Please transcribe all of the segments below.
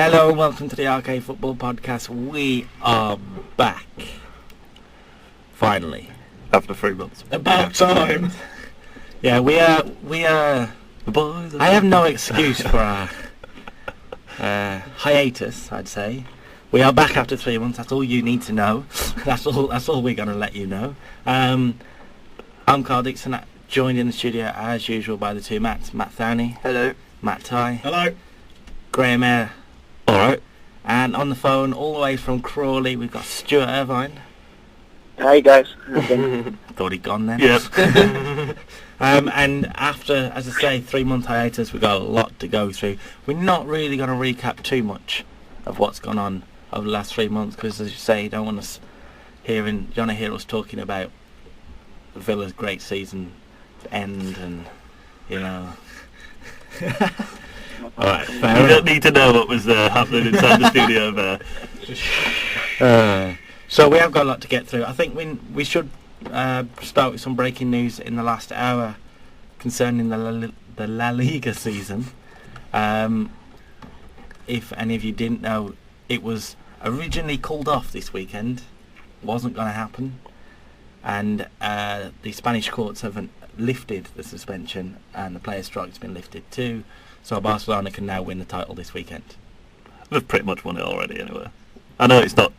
Hello and welcome to the RK Football Podcast. We are back. Finally. After 3 months. About time. Yeah, we are... The boys. I have no excuse for our hiatus, I'd say. We are back after 3 months. That's all you need to know. That's all we're going to let you know. I'm Carl Dixon, joined in the studio as usual by the two Matts. Matt Thowney. Hello. Matt Ty. Hello. Graham Eyre. Alright. And on the phone, all the way from Crawley, we've got Stuart Irvine. Hey guys. Thought he'd gone then. Yep. And after, as I say, 3 month hiatus, we've got a lot to go through. We're not really going to recap too much of what's gone on over the last 3 months, because as you say, you don't want to hear us talking about Villa's great season end, and you know. Alright, you don't need to know what was happening inside the studio there. So we have got a lot to get through. I think we should start with some breaking news in the last hour concerning the La Liga season. If any of you didn't know, it was originally called off this weekend. Wasn't going to happen. And the Spanish courts haven't lifted the suspension, and the player strike's been lifted too. So Barcelona can now win the title this weekend. They've pretty much won it already anyway. I know it's not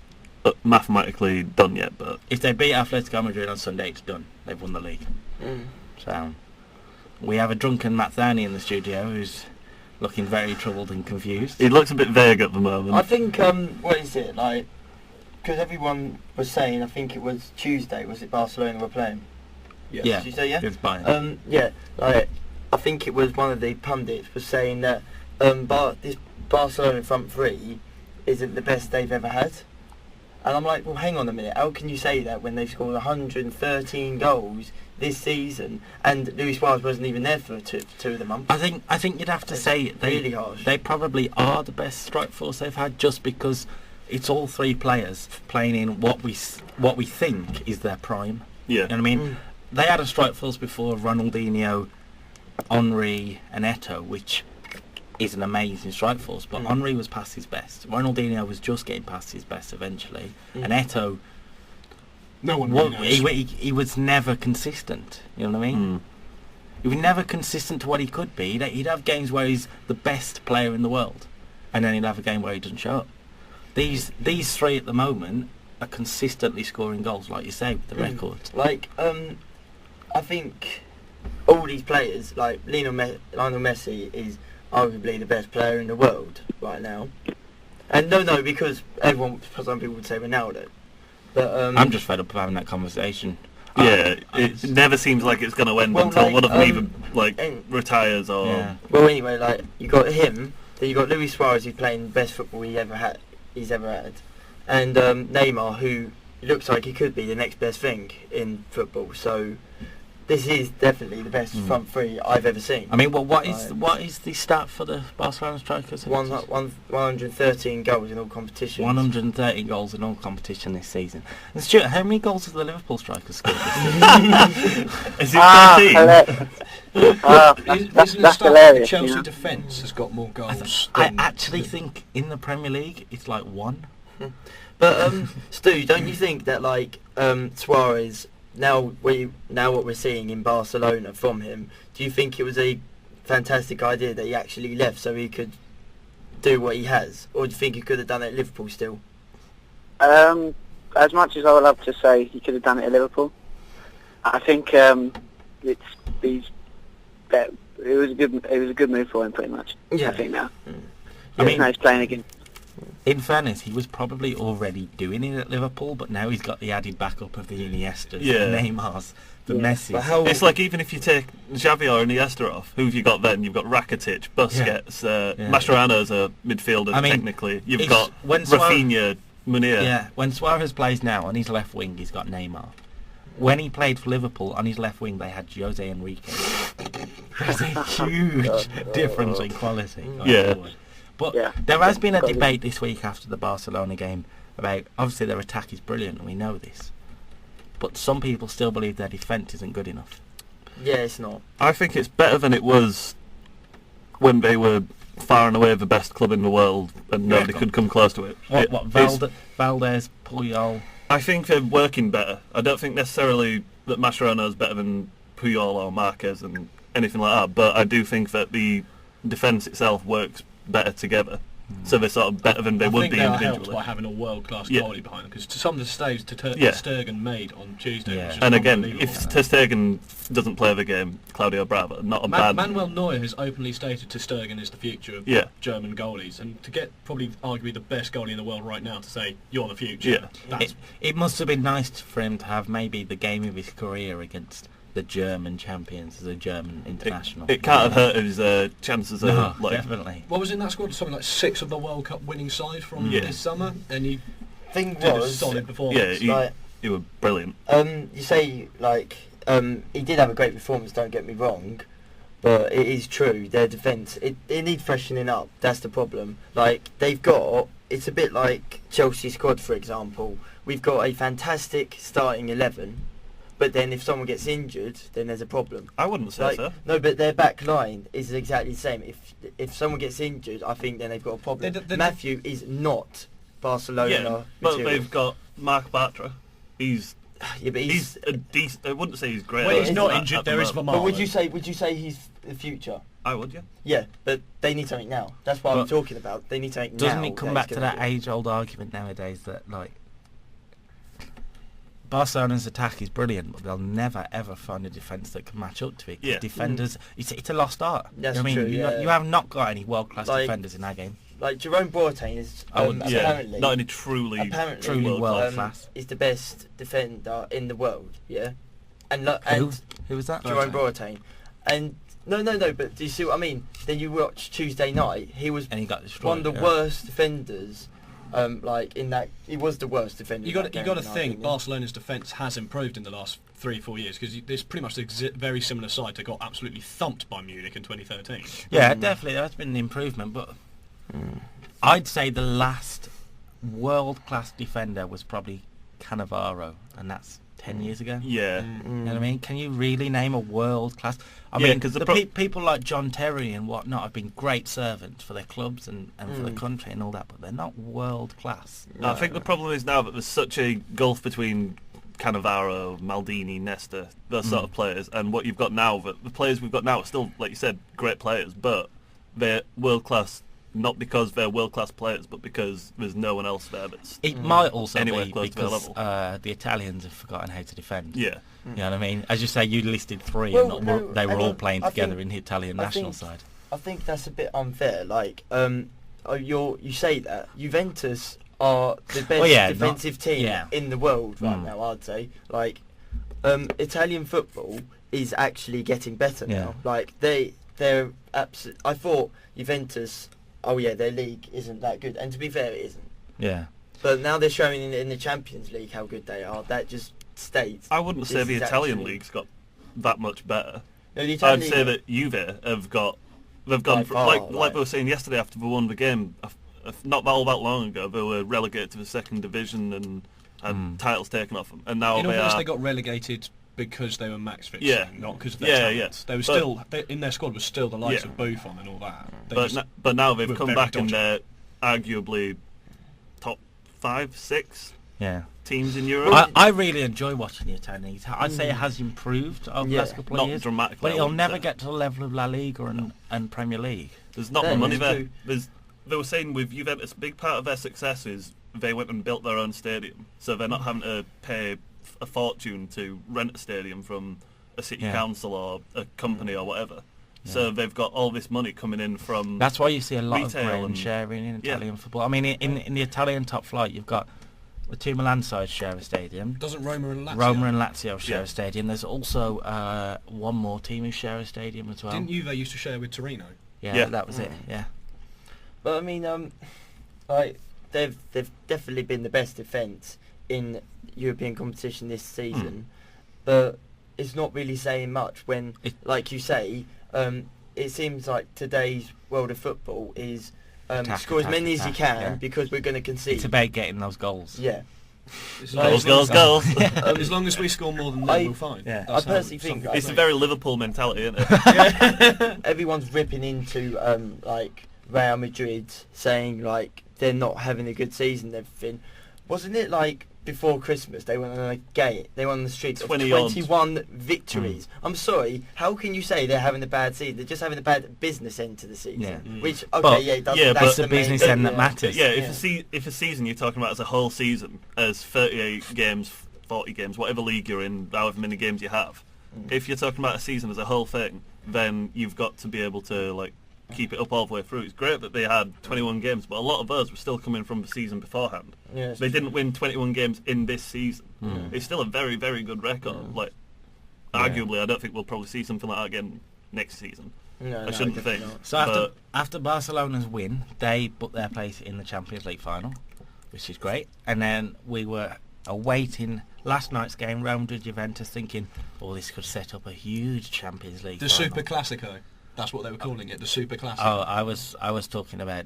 mathematically done yet, but... If they beat Atletico Madrid on Sunday, it's done. They've won the league. So we have a drunken Matt Thowney in the studio who's looking very troubled and confused. He looks a bit vague at the moment. I think, what is it, like, because everyone was saying, I think it was Tuesday, was it Barcelona were playing? Yeah. Did you say, yeah? It's fine. Yeah, like, I think it was one of the pundits was saying that this Barcelona front three isn't the best they've ever had. And I'm like, well, hang on a minute. How can you say that when they've scored 113 goals this season and Luis Suarez wasn't even there for two of the months? I think you'd have to say really harsh. They probably are the best strike force they've had, just because it's all three players playing in what we think is their prime. Yeah. You know what I mean? They had a strike force before Ronaldinho, Henry and Eto'o, which is an amazing strike force, but Henry was past his best. Ronaldinho was just getting past his best eventually, and Eto'o, no one really knows. He was never consistent. You know what I mean? He was never consistent to what he could be. He'd have games where he's the best player in the world, and then he'd have a game where he doesn't show up. These three at the moment are consistently scoring goals, like you say, with the record. Like, I think all these players, like Lionel Messi is arguably the best player in the world right now. And no, because some people would say Ronaldo. But I'm just fed up of having that conversation. Yeah, it never seems like it's going to end until one of them even retires or... Yeah. Well, anyway, like, you got him, then you got Luis Suarez, who's playing the best football he's ever had, and Neymar, who looks like he could be the next best thing in football. So this is definitely the best front three I've ever seen. I mean, what is the stat for the Barcelona strikers? 113 goals in all competitions. 130 goals in all competition this season. And Stuart, how many goals have the Liverpool strikers scored this season? Is it 13? That's hilarious. The Chelsea defence has got more goals. I actually think in the Premier League it's like one. But Stu, don't you think that like Suarez, now what we're seeing in Barcelona from him, do you think it was a fantastic idea that he actually left so he could do what he has, or do you think he could have done it at Liverpool still? As much as I would love to say he could have done it at Liverpool, I think it was a good move for him, pretty much. Yeah. I think now. I mean, now he's playing again. In fairness, he was probably already doing it at Liverpool, but now he's got the added backup of the Iniestas, the Neymars, the Messis. It's like, even if you take Xavi or Iniesta off, who have you got then? You've got Rakitic, Busquets, Mascherano's a midfielder, technically. You've got Rafinha, Munir. Yeah, when Suarez plays now on his left wing, he's got Neymar. When he played for Liverpool, on his left wing, they had Jose Enrique. There's a huge difference in quality. Forward. But there has been a debate this week after the Barcelona game about, obviously their attack is brilliant and we know this, but some people still believe their defence isn't good enough. Yeah, it's not. I think it's better than it was when they were far and away the best club in the world, and nobody could come close to it. Valdez, Puyol? I think they're working better. I don't think necessarily that Mascherano is better than Puyol or Marquez and anything like that, but I do think that the defence itself works better together. So they're sort of better than they would be individually. I think they are helped by having a world-class goalie behind them, because some of the saves Ter Stegen made on Tuesday was just and again, if Ter Stegen doesn't play the game, Claudio Bravo, not a bad... Manuel Neuer has openly stated Ter Stegen is the future of German goalies, and to get probably arguably the best goalie in the world right now to say, you're the future, it must have been nice for him to have maybe the game of his career against the German champions as a German international. It can't have hurt his chances of... definitely. What was in that squad? Something like 6 of the World Cup winning side from this summer, and he did a solid performance. Yeah, he was brilliant. You say, he did have a great performance, don't get me wrong, but it is true, their defence, it needs freshening up, that's the problem. It's a bit like Chelsea's squad, for example. We've got a fantastic starting 11, but then if someone gets injured, then there's a problem. I wouldn't say so. No, but their back line is exactly the same. If someone gets injured, I think then they've got a problem. Matthew is not Barcelona but material. they've got Marc Bartra. He's a decent... I wouldn't say he's great. When he's not injured, there is Vermaelen. But would you say he's the future? I would, yeah. Yeah, but they need something now. That's what I'm talking about. They need something now. Doesn't it come back to that age-old argument nowadays that, Barcelona's attack is brilliant, but they'll never ever find a defence that can match up to it. Yeah. Defenders, it's a lost art. That's true. You have not got any world-class defenders in that game. Jerome Boateng is apparently not any truly world class. Is the best defender in the world. Yeah, and who was that? Jerome Boateng. And no. But do you see what I mean? Then you watch Tuesday night. He was he got destroyed, one of the worst defenders. He was the worst defender. You got to think Barcelona's defence has improved in the last 3-4 years, because there's pretty much a very similar side that got absolutely thumped by Munich in 2013. Yeah, definitely there has been an improvement, but I'd say the last world-class defender was probably Cannavaro, and that's 10 years ago. Yeah. You know what I mean? Can you really name a world-class... I mean, because people like John Terry and whatnot have been great servants for their clubs and for the country and all that, but they're not world-class. I think the problem is now that there's such a gulf between Cannavaro, Maldini, Nesta, those sort of players, and what you've got now, that the players we've got now are still, like you said, great players, but they're world-class not because they're world-class players, but because there's no one else there that's it might also anywhere be close because to their level. The Italians have forgotten how to defend. Yeah. You know what I mean? As you say, you listed 3 and they were all playing together in the Italian national side. I think that's a bit unfair. You say that. Juventus are the best defensive team in the world right now, I'd say. Italian football is actually getting better now. They're absolute. I thought Juventus... their league isn't that good, and to be fair, it isn't. Yeah. But now they're showing in the Champions League how good they are. That just states. I wouldn't say the Italian league's got that much better. No, the I'd say that Juve have got. They've gone like we were saying yesterday after they won the game. Not all that long ago, they were relegated to the second division and had titles taken off them, and now they got relegated because they were max fixing, not because of their talents. They were still in their squad was still the likes of Buffon and all that. But now they've come back and they're arguably top 5, 6 teams in Europe. I really enjoy watching the Italian league. I'd say it has improved over the last couple of years. Not dramatically, but it'll never get to the level of La Liga and Premier League. There's not the money there. They were saying with Juventus, a big part of their success is they went and built their own stadium, so they're not having to pay a fortune to rent a stadium from a city council or a company or whatever. So they've got all this money coming in from that's why you see a lot of retail brand sharing in Italian football. I mean, in the Italian top flight, you've got the 2 Milan sides share a stadium. Doesn't Roma and Lazio share a stadium. There's also one more team who share a stadium as well. Didn't Juve used to share with Torino? Yeah, that was it. Yeah. But I mean, they've definitely been the best defence in European competition this season, but it's not really saying much when, like you say, it seems like today's world of football is score as many as you can because we're going to concede. It's about getting those goals. Yeah. Goals. As long as we score more than them, we'll fine. Yeah. I personally think it's a very Liverpool mentality, isn't it? Everyone's ripping into Real Madrid saying like they're not having a good season and everything. Wasn't it like before Christmas they went on they went on the street of 21 victories? I'm sorry, how can you say they're having a bad season? They're just having a bad business end to the season. Yeah. Which But- That's the business end that matters. Yeah, if a season you're talking about as a whole season, as 38 games, 40 games, whatever league you're in, however many games you have, if you're talking about a season as a whole thing, then you've got to be able to like keep it up all the way through. It's great that they had 21 games, but a lot of those were still coming from the season beforehand. Yes. They didn't win 21 games in this season. It's still a very, very good record. Like, arguably, I don't think we'll probably see something like that again next season. No, I shouldn't definitely think. not. So after Barcelona's win, they put their place in the Champions League final, which is great. And then we were awaiting last night's game, Real Madrid Juventus, thinking, oh, this could set up a huge Champions League The final. Super Classico. That's what they were calling it, the Super Classico. Oh, I was talking about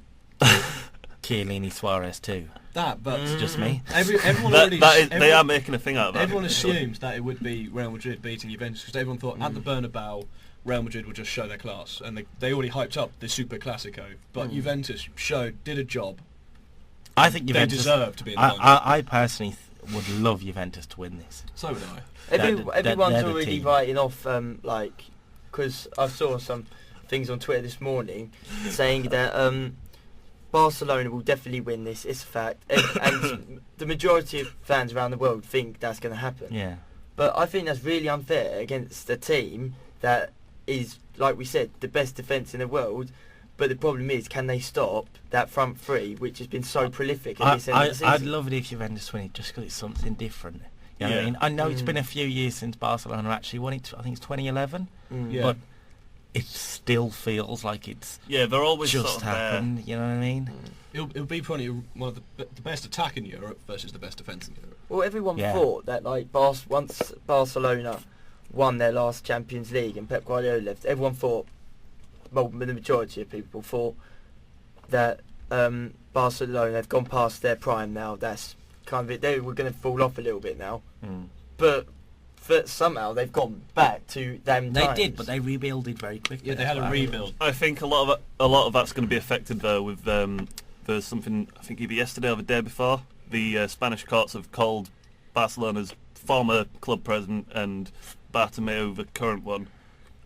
Chiellini Suarez too. That, but It's just me. everyone They are making a thing out of that. Everyone assumed that it would be Real Madrid beating Juventus because everyone thought at the Bernabeu Real Madrid would just show their class, and they already hyped up the Super Classico. But Juventus did a job. I think Juventus They deserve to be in the final. I personally would love Juventus to win this. So would I. Everyone's they're the already team. writing off, because I saw some things on Twitter this morning saying that Barcelona will definitely win this. It's a fact, and the majority of fans around the world think that's going to happen. Yeah. But I think that's really unfair against a team that is, like we said, the best defence in the world. But the problem is, can they stop that front three, which has been so prolific at this end of the season? I'd love it if Juventus win it, just because it's something different. You know what I mean? I know it's been a few years since Barcelona actually won it. I think it's 2011. Yeah. But it still feels like it's Yeah, they're always just sort of happened. You know what I mean? It'll be probably one of the best attack in Europe versus the best defence in Europe. Well, everyone Yeah. thought that once Barcelona won their last Champions League and Pep Guardiola left, everyone thought, well, the majority of people thought that Barcelona have gone past their prime now. That's kind of it. They were going to fall off a little bit now, but somehow they've gone back to them They times. did, but they rebuilded very quickly. Yeah, they had a rebuild. I think a lot of that's going to be affected though with there's something I think either yesterday or the day before the Spanish courts have called Barcelona's former club president and Bartomeu, the current one,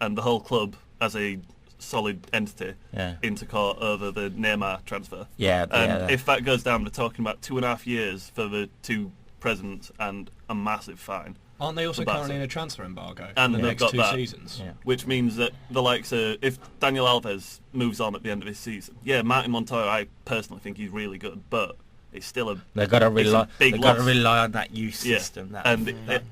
and the whole club as a solid entity into court over the Neymar transfer. And if that goes down, they're talking about 2.5 years for the two presidents and a massive fine. Aren't they also currently in a transfer embargo And for the they've next got 2 that. seasons? Yeah. Which means that the likes of, if Daniel Alves moves on at the end of his season, Martin Montoya, I personally think he's really good, but it's still They've got to rely. big They've got to loss. rely on that youth system. That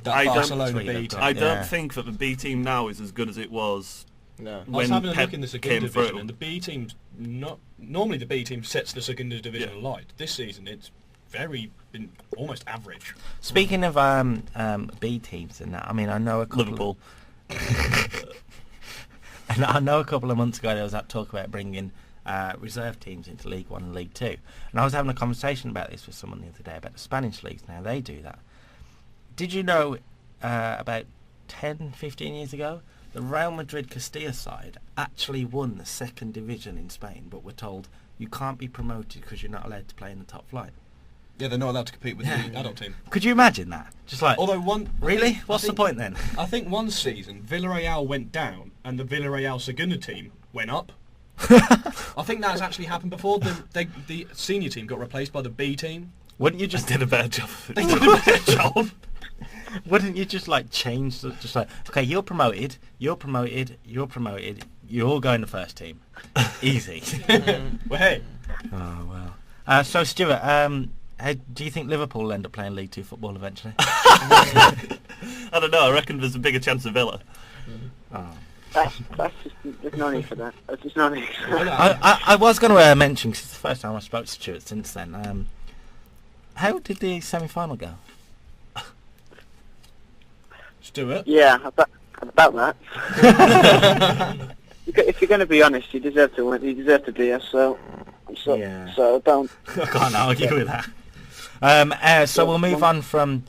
Barcelona B team. I don't think that the B team now is as good as it was. No. I was when having a Pep look in the came Segunda through. division, and the B team's not normally the B team sets the Segunda division alight. This season, it's been almost average. Speaking of B teams and that, I mean, I know a couple. Liverpool. And I know a couple of months ago there was that talk about bringing reserve teams into League One and League Two, and I was having a conversation about this with someone the other day about the Spanish leagues. Now they do that. Did you know about 10, 15 years ago, the Real Madrid Castilla side actually won the second division in Spain, but were told you can't be promoted because you're not allowed to play in the top flight. Yeah, they're not allowed to compete with the adult team. Could you imagine that? Just like, Although really? What's the point then? I think one season Villarreal went down and the Villarreal Segunda team went up. I think that has actually happened before. The senior team got replaced by the B team. Wouldn't you just Did a better job. They did a better job. Wouldn't you just like change the, just like, okay, you're promoted, you're all going to first team. Easy. Well, hey. Oh well. So Stuart, do you think Liverpool will end up playing League Two football eventually? I don't know. I reckon there's a bigger chance of Villa. Oh. That's just, there's no need for that. There's just no need for that. I was going to mention, because it's the first time I spoke to Stuart since then, how did the semi-final go? Stuart? Yeah, about that. If you're going to be honest, you deserve to win. You deserve to be here, so don't. I can't argue with that. So we'll move on from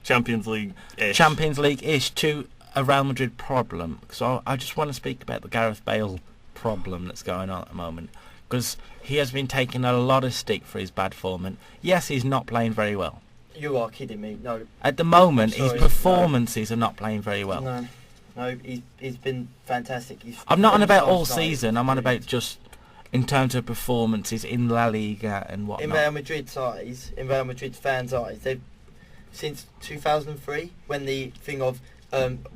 Champions League-ish. Champions League-ish to a Real Madrid problem. So I just want to speak about the Gareth Bale problem that's going on at the moment, because he has been taking a lot of stick for his bad form, and yes, he's not playing very well. You are kidding me. No. At the moment, his Sorry, performances are not playing very well. No, he's been fantastic. I'm not on about all season. I'm on about just in terms of performances in La Liga and whatnot. In Real Madrid's eyes, in Real Madrid's fans' eyes, they've since 2003, when the thing of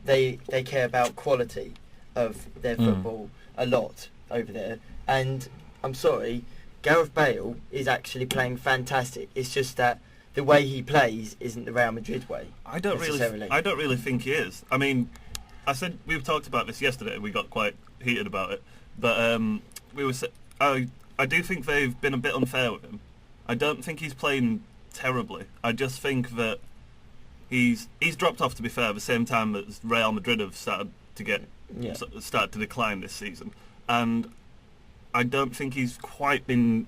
they care about quality of their football a lot over there. And I'm sorry, Gareth Bale is actually playing fantastic. It's just that the way he plays isn't the Real Madrid way. I don't really think he is. I mean, we talked about this yesterday and we got quite heated about it. But I do think they've been a bit unfair with him. I don't think he's playing terribly. I just think that he's dropped off, to be fair, at the same time that Real Madrid have started to decline this season. And I don't think he's quite been,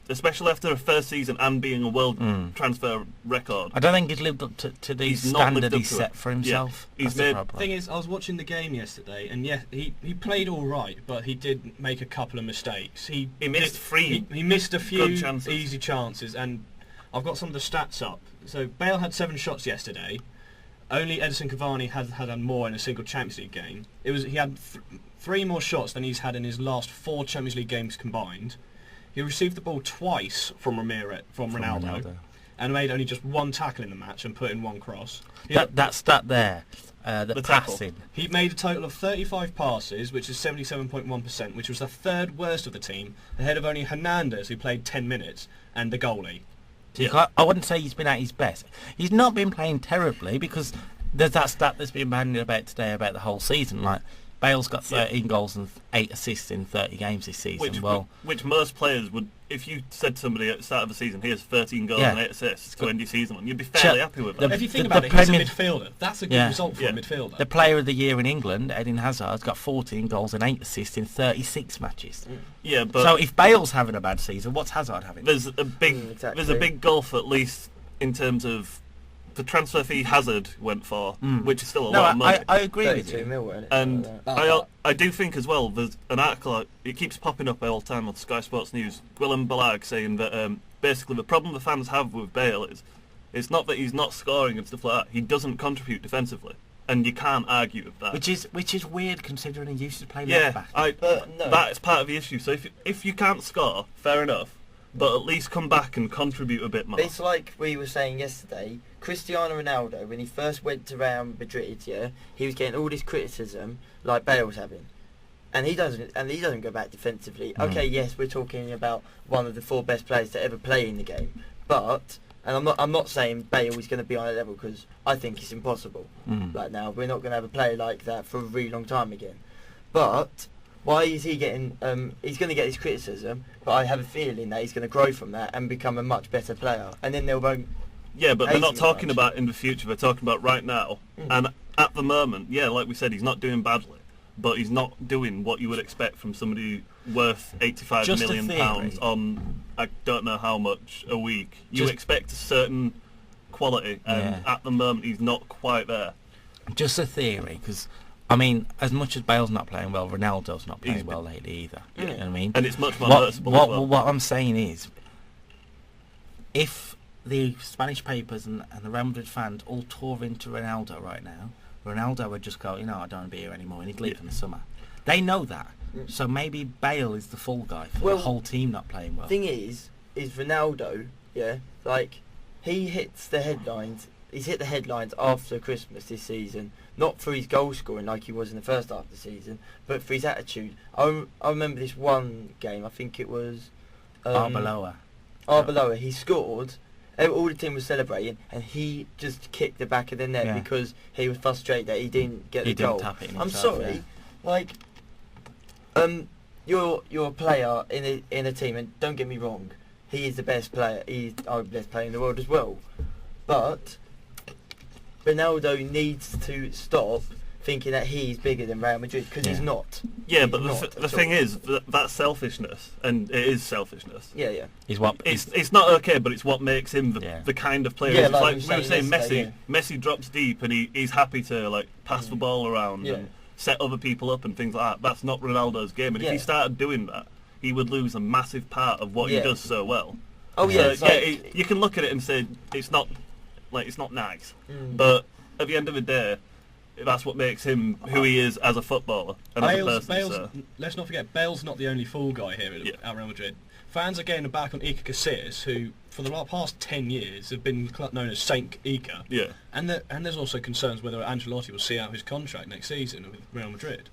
especially after a first season and being a world transfer record. I don't think he's lived up to the standard he set for himself. Yeah. The thing is, I was watching the game yesterday, and he played all right, but he did make a couple of mistakes. He missed he missed a few easy chances, and I've got some of the stats up. So Bale had 7 shots yesterday. Only Edison Cavani had more in a single Champions League game. He had 3 more shots than he's had in his last 4 Champions League games combined. He received the ball twice from Ronaldo, and made only just 1 tackle in the match and put in 1 cross. That stat there, the passing. He made a total of 35 passes, which is 77.1%, which was the 3rd worst of the team, ahead of only Hernandez, who played 10 minutes, and the goalie. Yeah. I wouldn't say he's been at his best. He's not been playing terribly, because there's that stat that's been bandied about today about the whole season. Like, Bale's got 13 goals and 8 assists in 30 games this season. Which most players would, if you said to somebody at the start of the season, here's 13 goals and 8 assists to end your season, and you'd be fairly happy with that. If you think about it, he's a midfielder. That's a good result for a midfielder. The player of the year in England, Eden Hazard's got 14 goals and 8 assists in 36 matches. Yeah, but so if Bale's having a bad season, what's Hazard having? There's a big gulf, at least in terms of the transfer fee Hazard went for, which is still a lot of money. I agree with you. And I do think as well, there's an article, it keeps popping up all the time on Sky Sports News, Willem Balag saying that basically the problem the fans have with Bale is, it's not that he's not scoring and stuff like that, he doesn't contribute defensively. And you can't argue with that. Which is weird, considering he used to play left back. That is part of the issue. So if you can't score, fair enough, but at least come back and contribute a bit more. It's like we were saying yesterday, Cristiano Ronaldo, when he first went to Real Madrid, he was getting all this criticism like Bale's having. And he doesn't go back defensively. Okay, yes, we're talking about one of the 4 best players to ever play in the game. But, and I'm not saying Bale is going to be on a level, because I think it's impossible right now. We're not going to have a player like that for a really long time again. But why is he getting... he's going to get his criticism, but I have a feeling that he's going to grow from that and become a much better player. And then they won't... Yeah, but they're not talking about in the future, they're talking about right now. And at the moment, like we said, he's not doing badly, but he's not doing what you would expect from somebody worth £85 million on I don't know how much a week. You expect a certain quality, and at the moment he's not quite there. Just a theory, because I mean, as much as Bale's not playing well, Ronaldo's not playing well lately either. You know what I mean? And it's much more noticeable as well. What I'm saying is, if the Spanish papers and the Real Madrid fans all tore into Ronaldo right now, Ronaldo would just go, I don't want to be here anymore, and he'd leave in the summer. They know that. So maybe Bale is the fall guy for the whole team not playing well. The thing is Ronaldo, like, he hits the headlines. He's hit the headlines after Christmas this season, not for his goal scoring like he was in the first half of the season, but for his attitude. I remember this one game, I think it was... Arbeloa, he scored... All the team was celebrating, and he just kicked the back of the net because he was frustrated that he didn't get the goal. Tap it I'm sorry, like, you're a player in a team, and don't get me wrong, he is the best player. He's the best player in the world as well. But Ronaldo needs to stop thinking that he's bigger than Real Madrid, because he's not. Yeah, but the thing is, that's selfishness, and it is selfishness. Yeah. It's not okay, but it's what makes him the kind of player. Yeah, like we were saying, Messi drops deep, and he's happy to like pass the ball around and set other people up and things like that. That's not Ronaldo's game. And if he started doing that, he would lose a massive part of what he does so well. Oh yeah, you can look at it and say it's not nice, but at the end of the day, that's what makes him who he is as a footballer and as a person. Bale's, let's not forget, Bale's not the only fall guy here at Real Madrid. Fans are getting back on Iker Casillas, who for the past 10 years have been known as Saint Iker. Yeah. And there's also concerns whether Ancelotti will see out his contract next season with Real Madrid.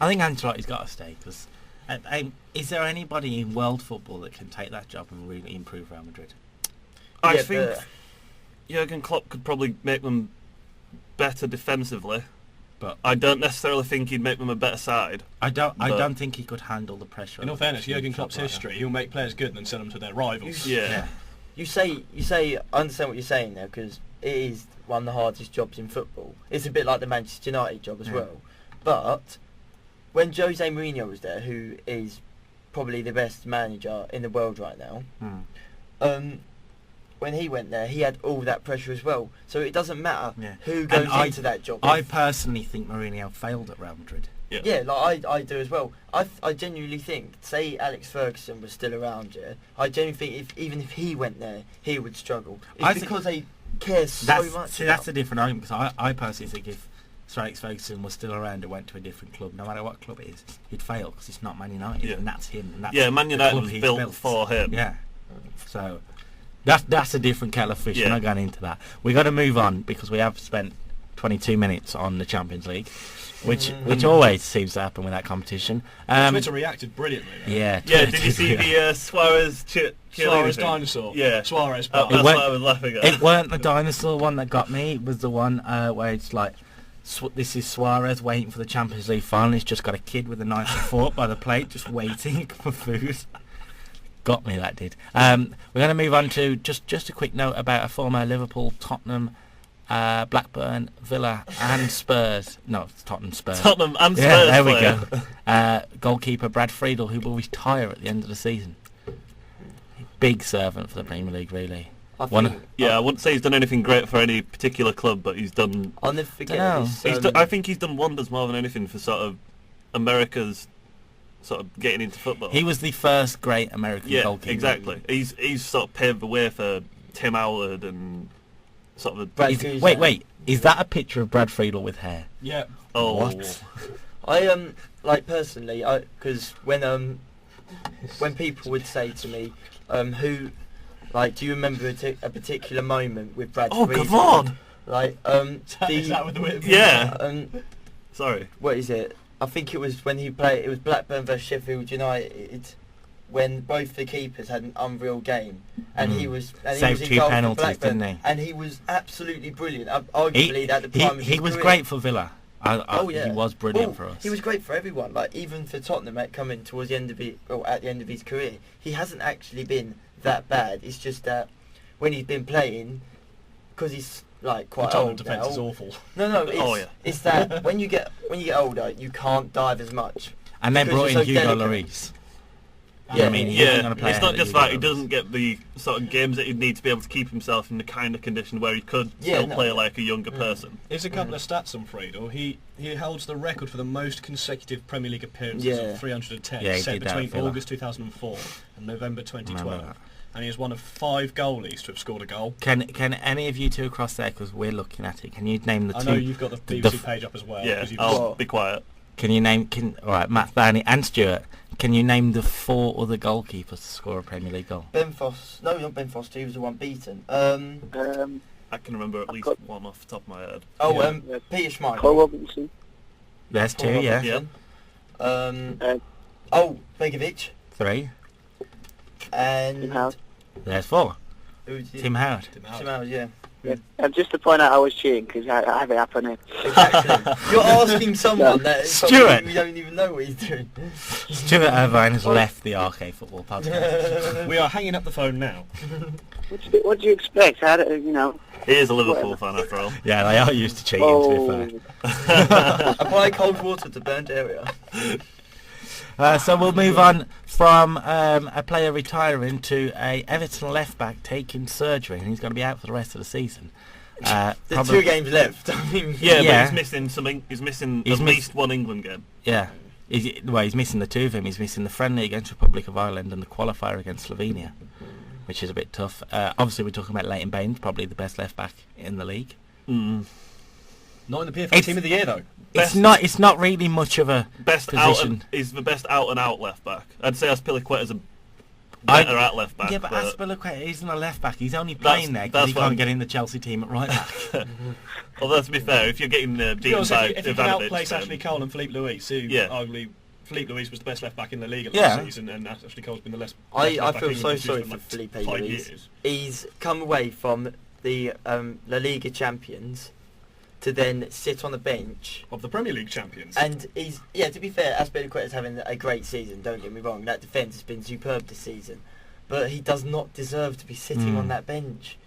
I think Ancelotti's got to stay, because is there anybody in world football that can take that job and really improve Real Madrid? I think Jurgen Klopp could probably make them better defensively, but I don't necessarily think he'd make them a better side. I don't think he could handle the pressure. In all fairness, Jurgen Klopp's history, he'll make players good and then send them to their rivals. You say I understand what you're saying there, because it is one of the hardest jobs in football. It's a bit like the Manchester United job as well. But when Jose Mourinho was there, who is probably the best manager in the world right now, when he went there, he had all that pressure as well. So it doesn't matter who goes into that job. I personally think Mourinho failed at Real Madrid. Yeah, like I do as well. I genuinely think, say Alex Ferguson was still around, I genuinely think even if he went there, he would struggle. It's because they care so much. See, that's a different argument, because I personally think if Sir Alex Ferguson was still around and went to a different club, no matter what club it is, he'd fail, because it's not Man United, and that's him. And that's Man United was built for him. Yeah. So that's a different kettle of fish. We're not going into that. We've got to move on, because we have spent 22 minutes on the Champions League, which always seems to happen with that competition. Twitter reacted brilliantly. Yeah. Did you see the Suarez Suarez dinosaur? Yeah. Suarez. That's what I was laughing at. It weren't the dinosaur one that got me. It was the one where it's like, this is Suarez waiting for the Champions League final. He's just got a kid with a knife and fork by the plate, just waiting for food. Got me, that did. We're going to move on to just a quick note about a former Liverpool, Tottenham, Blackburn, Villa and Spurs. No, it's Tottenham Spurs. Tottenham and Spurs. Yeah, there we go. Goalkeeper Brad Friedel, who will retire at the end of the season. Big servant for the Premier League, really. I wouldn't say he's done anything great for any particular club, but he's done. I'll never forget this. I think he's done wonders more than anything for sort of America's sort of getting into football. He was the first great American goalkeeper. Exactly. He's sort of paved the way for Tim Howard and sort of. Wait, is that a picture of Brad Friedel with hair? Yeah. Oh. What? I like personally, because when people would say to me, who. Like, do you remember a particular moment with Brad Friedel? Oh, good lord! Like, is that with the whip? Yeah. Sorry. What is it? I think it was when he played. It was Blackburn versus Sheffield United, when both the keepers had an unreal game, and he was saved he was 2 penalties, didn't he? And he was absolutely brilliant. Arguably, at the prime of his he was career. Great for Villa. He was brilliant for us. He was great for everyone. Like, even for Tottenham, coming towards the end of at the end of his career, he hasn't actually been that bad. It's just that when he's been playing, because he's like quite the old defense now. is awful. No, it's that when you get older, you can't dive as much. And they brought in Hugo Lloris. Yeah, I mean, it's not just that he doesn't get the sort of games that he'd need to be able to keep himself in the kind of condition where he could still play like a younger person. Here's a couple of stats on Friedel. He holds the record for the most consecutive Premier League appearances of 310, set between August 2004 and November 2012. And he is one of 5 goalies to have scored a goal. Can any of you two across there, because we're looking at it, can you name the two? I know you've got the BBC page up as well. Yeah, I'll be quiet. Can you name... Alright, Matt, Thowney and Stuart, can you name the 4 other goalkeepers to score a Premier League goal? Ben Foster. No, not Ben Foster, he was the one beaten. I can remember at least one off the top of my head. Peter Schmeichel. Paul Robinson. There's 2, yeah. Begovic. 3. And... Tim Howard. There's 4. Tim Howard. Tim Howard, yeah. Just to point out, I was cheating because I have it happening. Exactly. You're asking someone that Stuart. We don't even know what he's doing. Stuart Irvine has left the Arcade Football Podcast. We are hanging up the phone now. What do you expect? He is a Liverpool fan after all. Yeah, they are used to cheating, to be fair. Apply cold water to burnt area. So we'll move on from a player retiring to a Everton left-back taking surgery, and he's going to be out for the rest of the season. There's 2 games left. I mean, but he's missing at least one England game. Yeah. He's missing the 2 of them. He's missing the friendly against Republic of Ireland and the qualifier against Slovenia, which is a bit tough. Obviously, we're talking about Leighton Baines, probably the best left back in the league. Not in the PFA Team of the Year, though. It's not really much of a position. He's the best out and out left back. I'd say Azpilicueta's a better at left back. Yeah, but Azpilicueta isn't a left back. He's only playing there because he can't get in the Chelsea team at right back. Although, to be fair, if you're getting the deep side, if you can outplay Ashley Cole and Philippe Luis, arguably Philippe Luis was the best left back in the league last season, and Ashley Cole's been the best. I feel so sorry for Philippe Luis. He's come away from the La Liga champions to then sit on the bench of the Premier League champions. And he's to be fair, Azpilicueta's having a great season. Don't get me wrong. That defence has been superb this season, but he does not deserve to be sitting on that bench.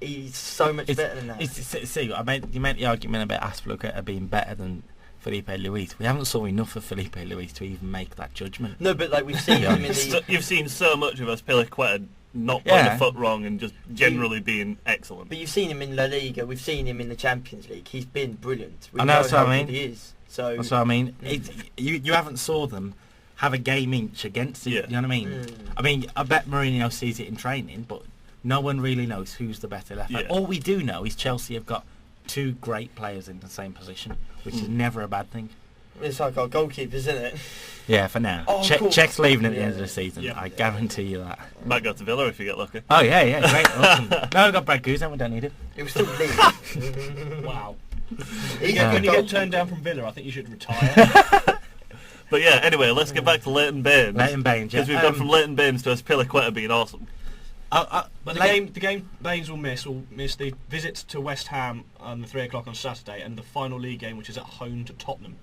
He's so much better than that. You made the argument about Azpilicueta being better than Philippe Luis. We haven't saw enough of Philippe Luis to even make that judgment. No, but we've seen him in the... You've seen so much of Azpilicueta not putting a foot wrong and just generally being excellent. But you've seen him in La Liga. We've seen him in the Champions League. He's been brilliant. I know that's what I mean. He is. So that's what I mean. You haven't saw them have a game inch against it. You know what I mean? I mean, I bet Mourinho sees it in training, but no one really knows who's the better left back. All we do know is Chelsea have got 2 great players in the same position, which is never a bad thing. It's like our goalkeepers, isn't it? Yeah, for now. Czech's leaving at the end of the season. I guarantee you that. Might go to Villa if you get lucky. Oh, yeah, great. Awesome. No, we've got Brad Guzan, we don't need it. It was still leave. Wow. When you get turned down from Villa, I think you should retire. But yeah, anyway, let's get back to Leighton Baines. Because we've gone from Leighton Baines to Azpilicueta being awesome. But the game Baines will miss the visit to West Ham on the 3 o'clock on Saturday, and the final league game, which is at home to Tottenham.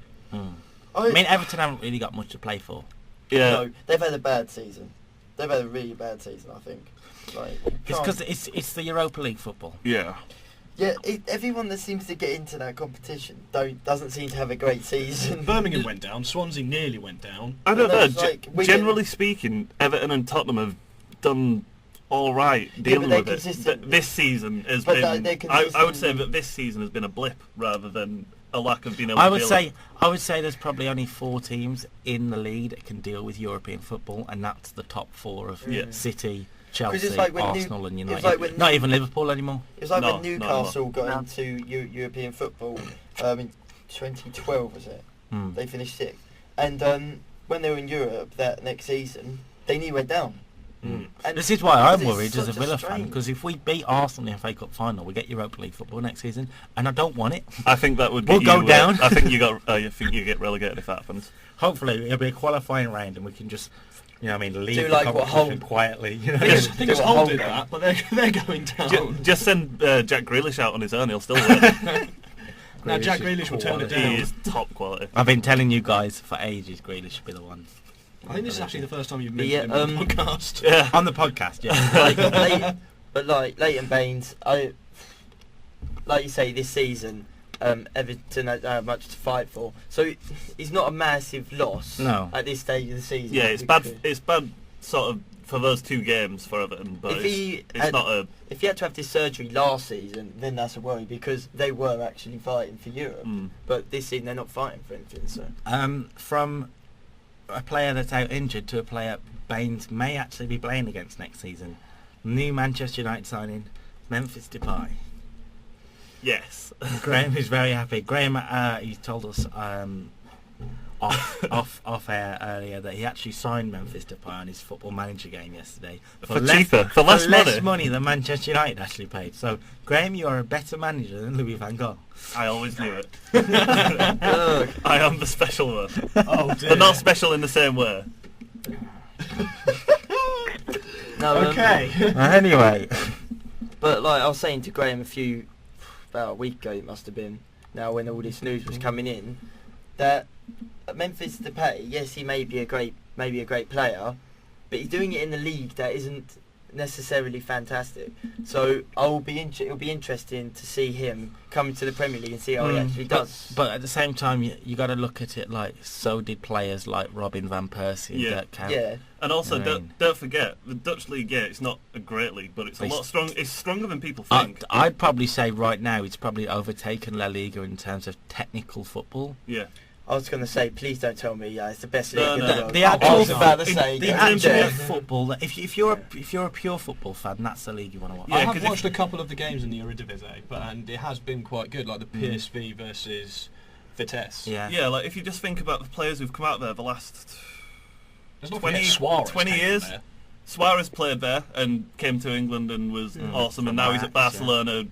I mean, Everton haven't really got much to play for. Yeah, no, they've had a bad season. They've had a really bad season, I think. It's because it's the Europa League football. Yeah. Yeah, everyone that seems to get into that competition doesn't seem to have a great season. Birmingham went down. Swansea nearly went down. I don't know. Generally speaking, Everton and Tottenham have done all right dealing with it. This season has been. I would say that this season has been a blip rather than a lack of being able. I would say there's probably only 4 teams in the league that can deal with European football, and that's the top 4 of City, Chelsea, Arsenal, and United. Not even Liverpool anymore. It was like when Newcastle got into European football in 2012, was it? They finished 6th, and when they were in Europe that next season, they nearly went down. This is why I'm worried as a Villa fan, because if we beat Arsenal in the FA Cup final, we get Europa League football next season, and I don't want it. I think that would. We'll go down. I think you get relegated if that happens. Hopefully, it'll be a qualifying round, and we can just, leave the competition quietly. I think it's Hull did that, but they're going down. Just send Jack Grealish out on his own; he'll still win. Now Jack Grealish will turn it down. He is top quality. I've been telling you guys for ages, Grealish should be the one. I think this is actually the first time you've mentioned him on the podcast. Yeah, on the podcast, yeah. But Leighton Baines, like you say, this season, Everton don't have much to fight for. So he's not a massive loss at this stage of the season. Yeah, it's bad. It's bad, sort of, for those 2 games for Everton. But it's not a. If he had to have this surgery last season, then that's a worry because they were actually fighting for Europe. But this season they're not fighting for anything. So from a player that's out injured to a player Baines may actually be playing against next season. New Manchester United signing, Memphis Depay. Yes. Graham is very happy. Graham, he told us off air earlier that he actually signed Memphis Depay on his Football Manager game yesterday for less money than Manchester United actually paid. So Graham, you are a better manager than Louis van Gaal. I always knew it. I am the special one. Oh dear. But not special in the same way. Okay. Anyway. But like I was saying to Graham about a week ago, it must have been, now when all this news was coming in, that Memphis Depay, yes, he may be a great player, but he's doing it in a league that isn't necessarily fantastic. So it'll be interesting to see him coming to the Premier League and see how he actually does. But at the same time, you got to look at it like so did players like Robin van Persie. Yeah. And also, don't forget the Dutch league. Yeah, it's not a great league, but it's a lot strong. It's stronger than people think. I'd probably say right now it's probably overtaken La Liga in terms of technical football. Yeah. I was going to say, please don't tell me it's the best league in the world. I was about to say the actual football. If you're a pure football fan, that's the league you want to watch. I have watched a couple of the games in the Eredivisie, and it has been quite good, like the PSV versus Vitesse. Yeah, like if you just think about the players who've come out there the last 20 years. Suarez played there and came to England and was awesome, and now he's at Barcelona.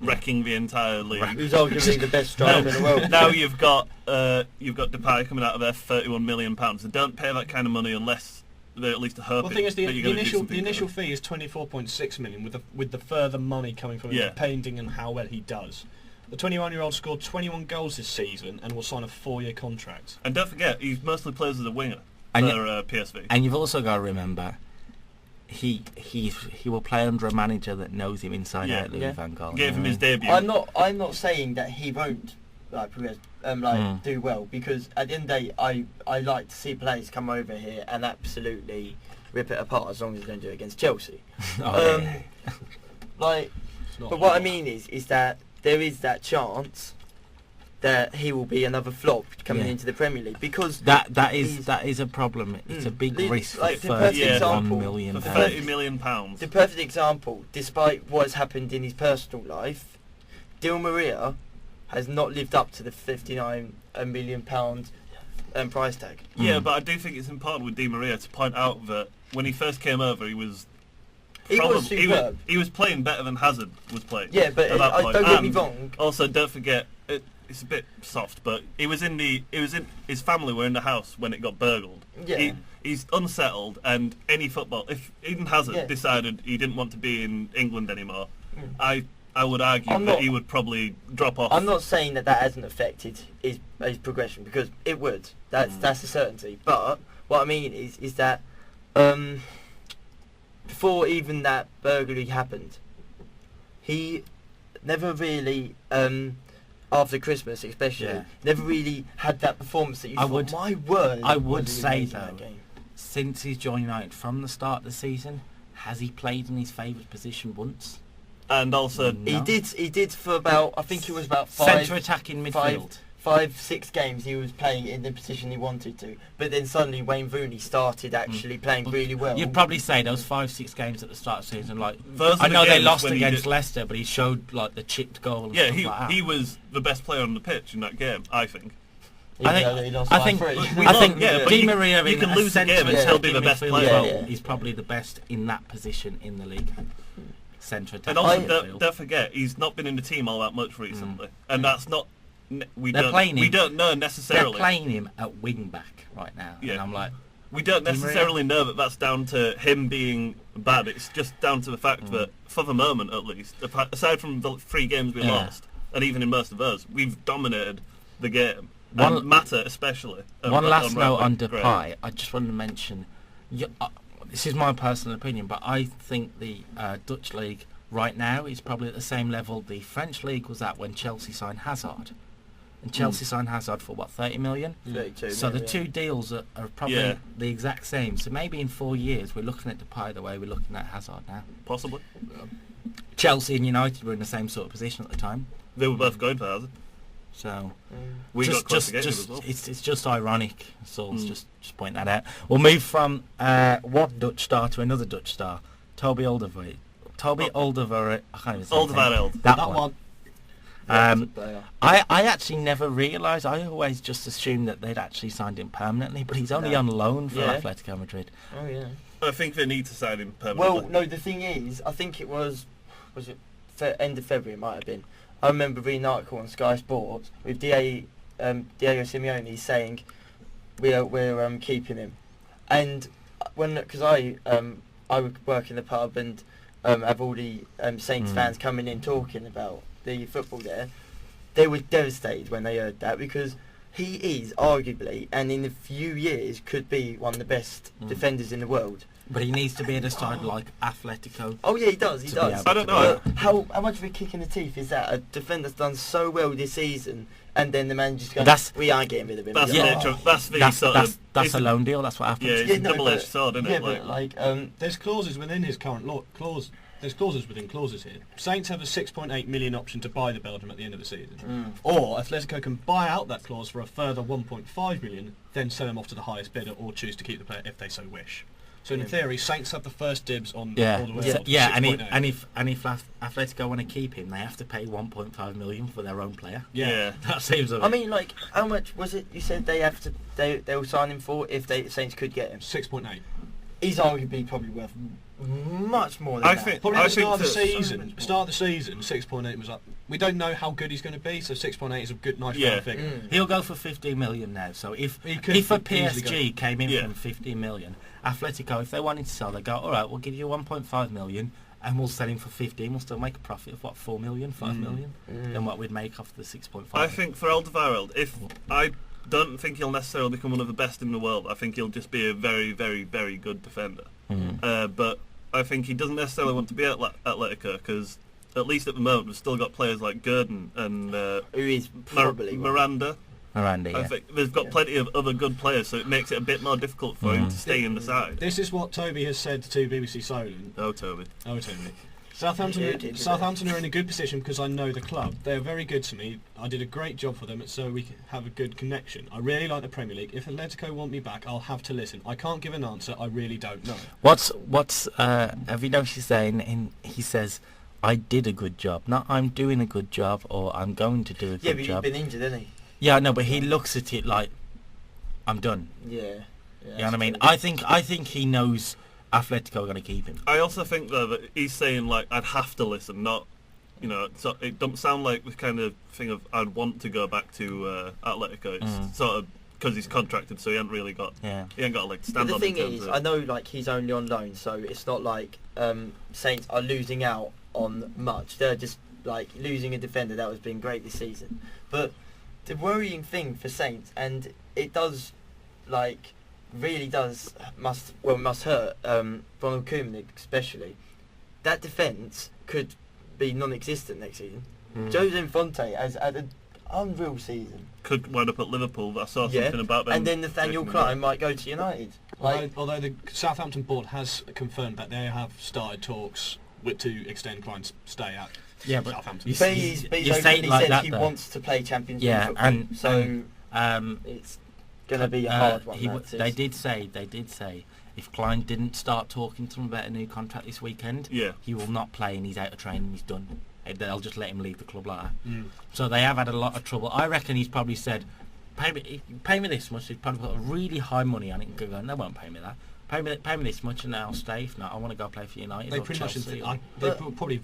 Wrecking the entire league. Who's arguably the best striker in the world. Now you've got Depay coming out of there, £31 million. They don't pay that kind of money unless they're at least hoping. Well, the thing is, the initial fee is 24.6 million, with the further money coming from him depending on how well he does. The 21-year-old scored 21 goals this season and will sign a 4-year contract. And don't forget, he mostly plays as a winger for PSV. And you've also got to remember, he will play under a manager that knows him inside out. Louis van Gaal gave him his debut. I'm not saying that he won't progress, do well, because at the end of the day, I like to see players come over here and absolutely rip it apart as long as they don't do it against Chelsea. But what I mean is that there is that chance that he will be another flop coming into the Premier League, because that is a problem. It's a big risk for £31 million. For £30 million. The perfect example, despite what has happened in his personal life, Di Maria has not lived up to the £59 million price tag. Yeah, but I do think it's important with Di Maria to point out that when he first came over, he was superb. He was playing better than Hazard was playing. Yeah, but don't get me wrong. Also, don't forget. It's a bit soft, but his family were in the house when it got burgled. Yeah. He's unsettled, and any football, if Eden Hazard decided he didn't want to be in England anymore, I would argue that he would probably drop off. I'm not saying that hasn't affected his progression, because it would. That's a certainty. But what I mean is that before even that burglary happened, he never really. After Christmas, especially, never really had that performance that you thought, my word. I would say, though, since he's joined United from the start of the season, has he played in his favourite position once? And also... He did for about, I think it was about centre attacking midfield. 5-6 games he was playing in the position he wanted to, but then suddenly Wayne Rooney started actually playing really well. You'd probably say those 5-6 games at the start of the season, like I know they lost against Leicester, but he showed like the chipped goal. And stuff like that. He was the best player on the pitch in that game, I think. I think Di Maria, you can lose a game and still be the best player. He's probably the best in that position in the league. Centre attack. And also, don't forget, he's not been in the team all that much recently, and that's not. We don't know necessarily. They're playing him at wing back right now, and I'm like, we don't necessarily know that that's down to him being bad. It's just down to the fact that, for the moment at least, aside from the 3 games we lost, and even in most of those, we've dominated the game. And Mata especially. One last note on Depay. I just wanted to mention, this is my personal opinion, but I think the Dutch league right now is probably at the same level the French league was at when Chelsea signed Hazard. And Chelsea signed Hazard for, 30 million? 32 so the two deals are probably the exact same. So maybe in 4 years we're looking at Depay the way we're looking at Hazard now. Possibly. Chelsea and United were in the same sort of position at the time. They were both going for Hazard. So we got close to getting him as well. It's just ironic. So just point that out. We'll move from one Dutch star to another Dutch star. Toby Alderweireld. I can't even say Alderweireld. That one. I actually never realised. I always just assumed that they'd actually signed him permanently, but he's only on loan for Atletico Madrid. Oh yeah. I think they need to sign him permanently. Well, no. The thing is, I think it was it end of February? It might have been. I remember reading an article on Sky Sports with Diego Simeone saying we're keeping him, and because I would work in the pub and have all the Saints fans coming in talking about the football there, they were devastated when they heard that, because he is arguably, and in a few years, could be one of the best defenders in the world. But he needs to be at a side like Atletico. Oh yeah, he does. He does. I don't know. How much of a kick in the teeth is that? A defender's done so well this season, and then the manager's going, we aren't getting rid of him. That's a loan deal. That's what happens. Yeah, it's a double-edged sword, isn't it? But like, there's clauses within his current clause. There's clauses within clauses here. Saints have a 6.8 million option to buy the Belgium at the end of the season, or Atletico can buy out that clause for a further 1.5 million, then sell him off to the highest bidder, or choose to keep the player if they so wish. So in theory, Saints have the first dibs on all the way up. And if Atletico want to keep him, they have to pay 1.5 million for their own player. Yeah. That seems. I mean, like, how much was it? You said they will sign him for if Saints could get him. 6.8. He's arguably probably worth much more than that. Probably at the start of the season. Start of the season, 6.8 was up. We don't know how good he's going to be, so 6.8 is a good, nice round figure. He'll go for 15 million now. So if a PSG came in from 15 million, Atletico, if they wanted to sell, they go, all right, we'll give you 1.5 million, and we'll sell him for 15. We'll still make a profit of 4 million, 5 million, than what we'd make off the 6.5. I think for Alderweireld, I don't think he'll necessarily become one of the best in the world. I think he'll just be a very, very, very good defender. But I think he doesn't necessarily want to be at Atletico because, at least at the moment, we've still got players like Gurdon and who is probably Miranda. I think they've got plenty of other good players, so it makes it a bit more difficult for him to stay in the side. This is what Toby has said to BBC Solent. Oh, Toby. Southampton are in a good position because I know the club. They are very good to me. I did a great job for them, so we can have a good connection. I really like the Premier League. If Atletico want me back, I'll have to listen. I can't give an answer. I really don't know. Have you noticed he's saying? He says, "I did a good job." Not I'm doing a good job or I'm going to do a good job. Yeah, but he's been injured, hasn't he? Yeah, no, but he looks at it like, I'm done. Yeah. You know what I mean? I think he knows Atletico are going to keep him. I also think though that he's saying like I'd have to listen, not so it don't sound like the kind of thing of I'd want to go back to Atletico. It's sort of because he's contracted, so he ain't really got he ain't got a leg to stand on. The thing is, I know like he's only on loan, so it's not like Saints are losing out on much. They're just like losing a defender that was been great this season, but the worrying thing for Saints, and it does, like, really does must hurt Ronald Koeman especially. That defence could be non-existent next season. Jose Infante has had an unreal season. Could wind up at Liverpool. I saw something about them. And then Nathaniel Klein might go to United. Although the Southampton board has confirmed that they have started talks to extend Klein's stay at. Yeah, but Southampton. He's openly like said he wants to play Champions League football, and so it's going to be a hard one. They did say if Klein didn't start talking to him about a new contract this weekend, he will not play and he's out of training. He's done. They'll just let him leave the club like that. So they have had a lot of trouble. I reckon he's probably said, "Pay me this much." He's probably put really high money on it and go, "They won't pay me that. Pay me this much and then I'll stay. If not, I want to go play for United." They pretty Chelsea much they probably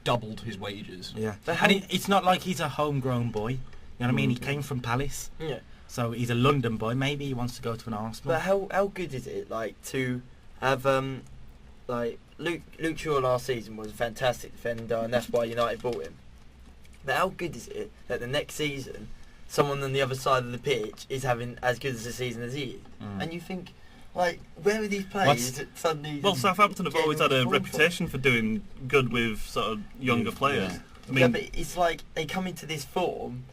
doubled his wages. Yeah, and it's not like he's a homegrown boy. You know what I mean? He came from Palace. Yeah. So he's a London boy. Maybe he wants to go to an Arsenal. But how good is it like to have like Luke Shaw last season was a fantastic defender and that's why United bought him. But how good is it that the next season someone on the other side of the pitch is having as good as a season as he is? And you think, like, where are these players suddenly? Well, Southampton have always had a reputation for doing good with sort of younger players. I mean, but it's like they come into this form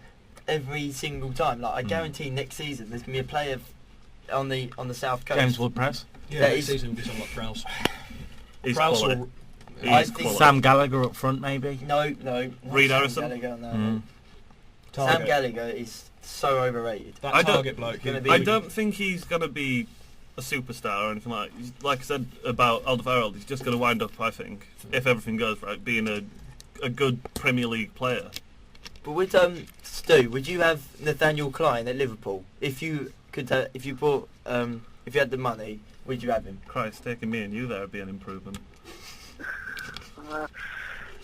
every single time. Like I guarantee next season there's gonna be a player on the South Coast. James Ward-Prowse. Yeah, next season will be someone like Prowse. I think Sam Gallagher up front, maybe. No. Reed Harrison. Sam Gallagher is so overrated. That target bloke. I don't think he's gonna be a superstar or anything like that. Like I said about Alderweireld, he's just going to wind up, I think, if everything goes right, being a good Premier League player. But with Stu, would you have Nathaniel Klein at Liverpool if you could? If you had the money, would you have him? Christ, taking me and you there would be an improvement.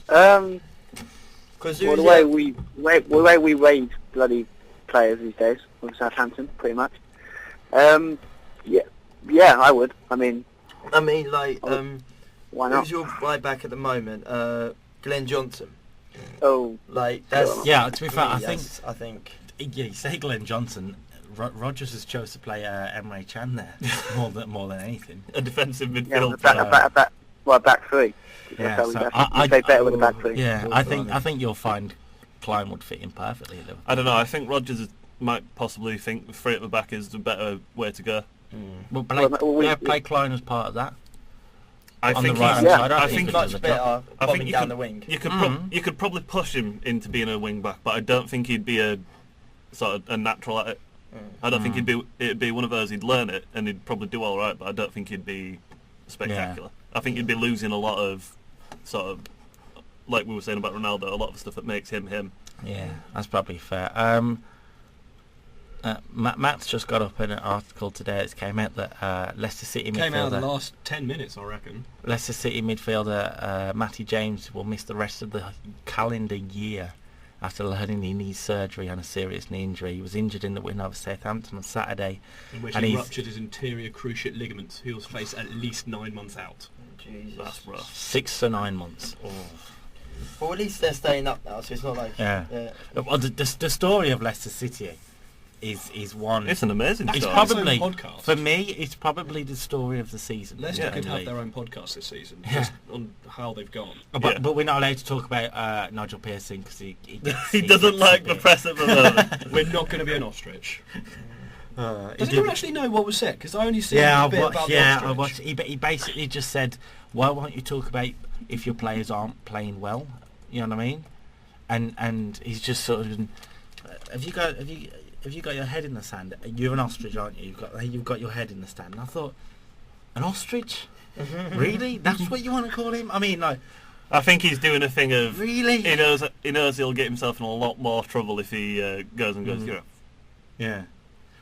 Because the way we raise bloody players these days with Southampton, pretty much. Yeah, I would. I mean, like, why not? Who's your right back at the moment? Glenn Johnson. Oh, like that's To be fair, I think you say Glenn Johnson. Rodgers has chose to play Emre Can there more than anything. A defensive midfielder. Back three. Yeah, so I better with a back three. Yeah, I think you'll find Klein would fit in perfectly. I don't know. I think Rodgers might possibly think three at the back is the better way to go. Well, play Klein as part of that. I think he's much better bombing down the wing. You could probably push him into being a wing back, but I don't think he'd be a sort of a natural at it. I don't think it'd be one of those. He'd learn it and he'd probably do all right, but I don't think he'd be spectacular. I think he'd be losing a lot of sort of, like we were saying about Ronaldo, a lot of stuff that makes him him. Yeah, that's probably fair. Matt's just got up in an article today that came out that Leicester City midfielder... Came out in the last 10 minutes, I reckon. Leicester City midfielder Matty James will miss the rest of the calendar year after learning he needs surgery on a serious knee injury. He was injured in the win over Southampton on Saturday. In which he ruptured his anterior cruciate ligament. He will face at least 9 months out. Jesus. That's rough. 6 to 9 months. Oh. Well, at least they're staying up now, so it's not like... Yeah. Well, the story of Leicester City is one... It's an amazing story. It's probably, for me, it's probably the story of the season. Leicester could have their own podcast this season, just on how they've gone. But we're not allowed to talk about Nigel Pearson because he doesn't like the press at the moment. We're not going to be an ostrich. Does anyone actually know what was said? Because I only see a bit about the ostrich. I watched. He basically just said, "Why won't you talk about if your players aren't playing well?" You know what I mean? And he's just sort of, have you got your head in the sand? You're an ostrich, aren't you? You've got your head in the sand. And I thought, an ostrich? Really? That's what you want to call him? I mean, like, I think he's doing a thing of really. He knows he'll get himself in a lot more trouble if he goes. Yeah.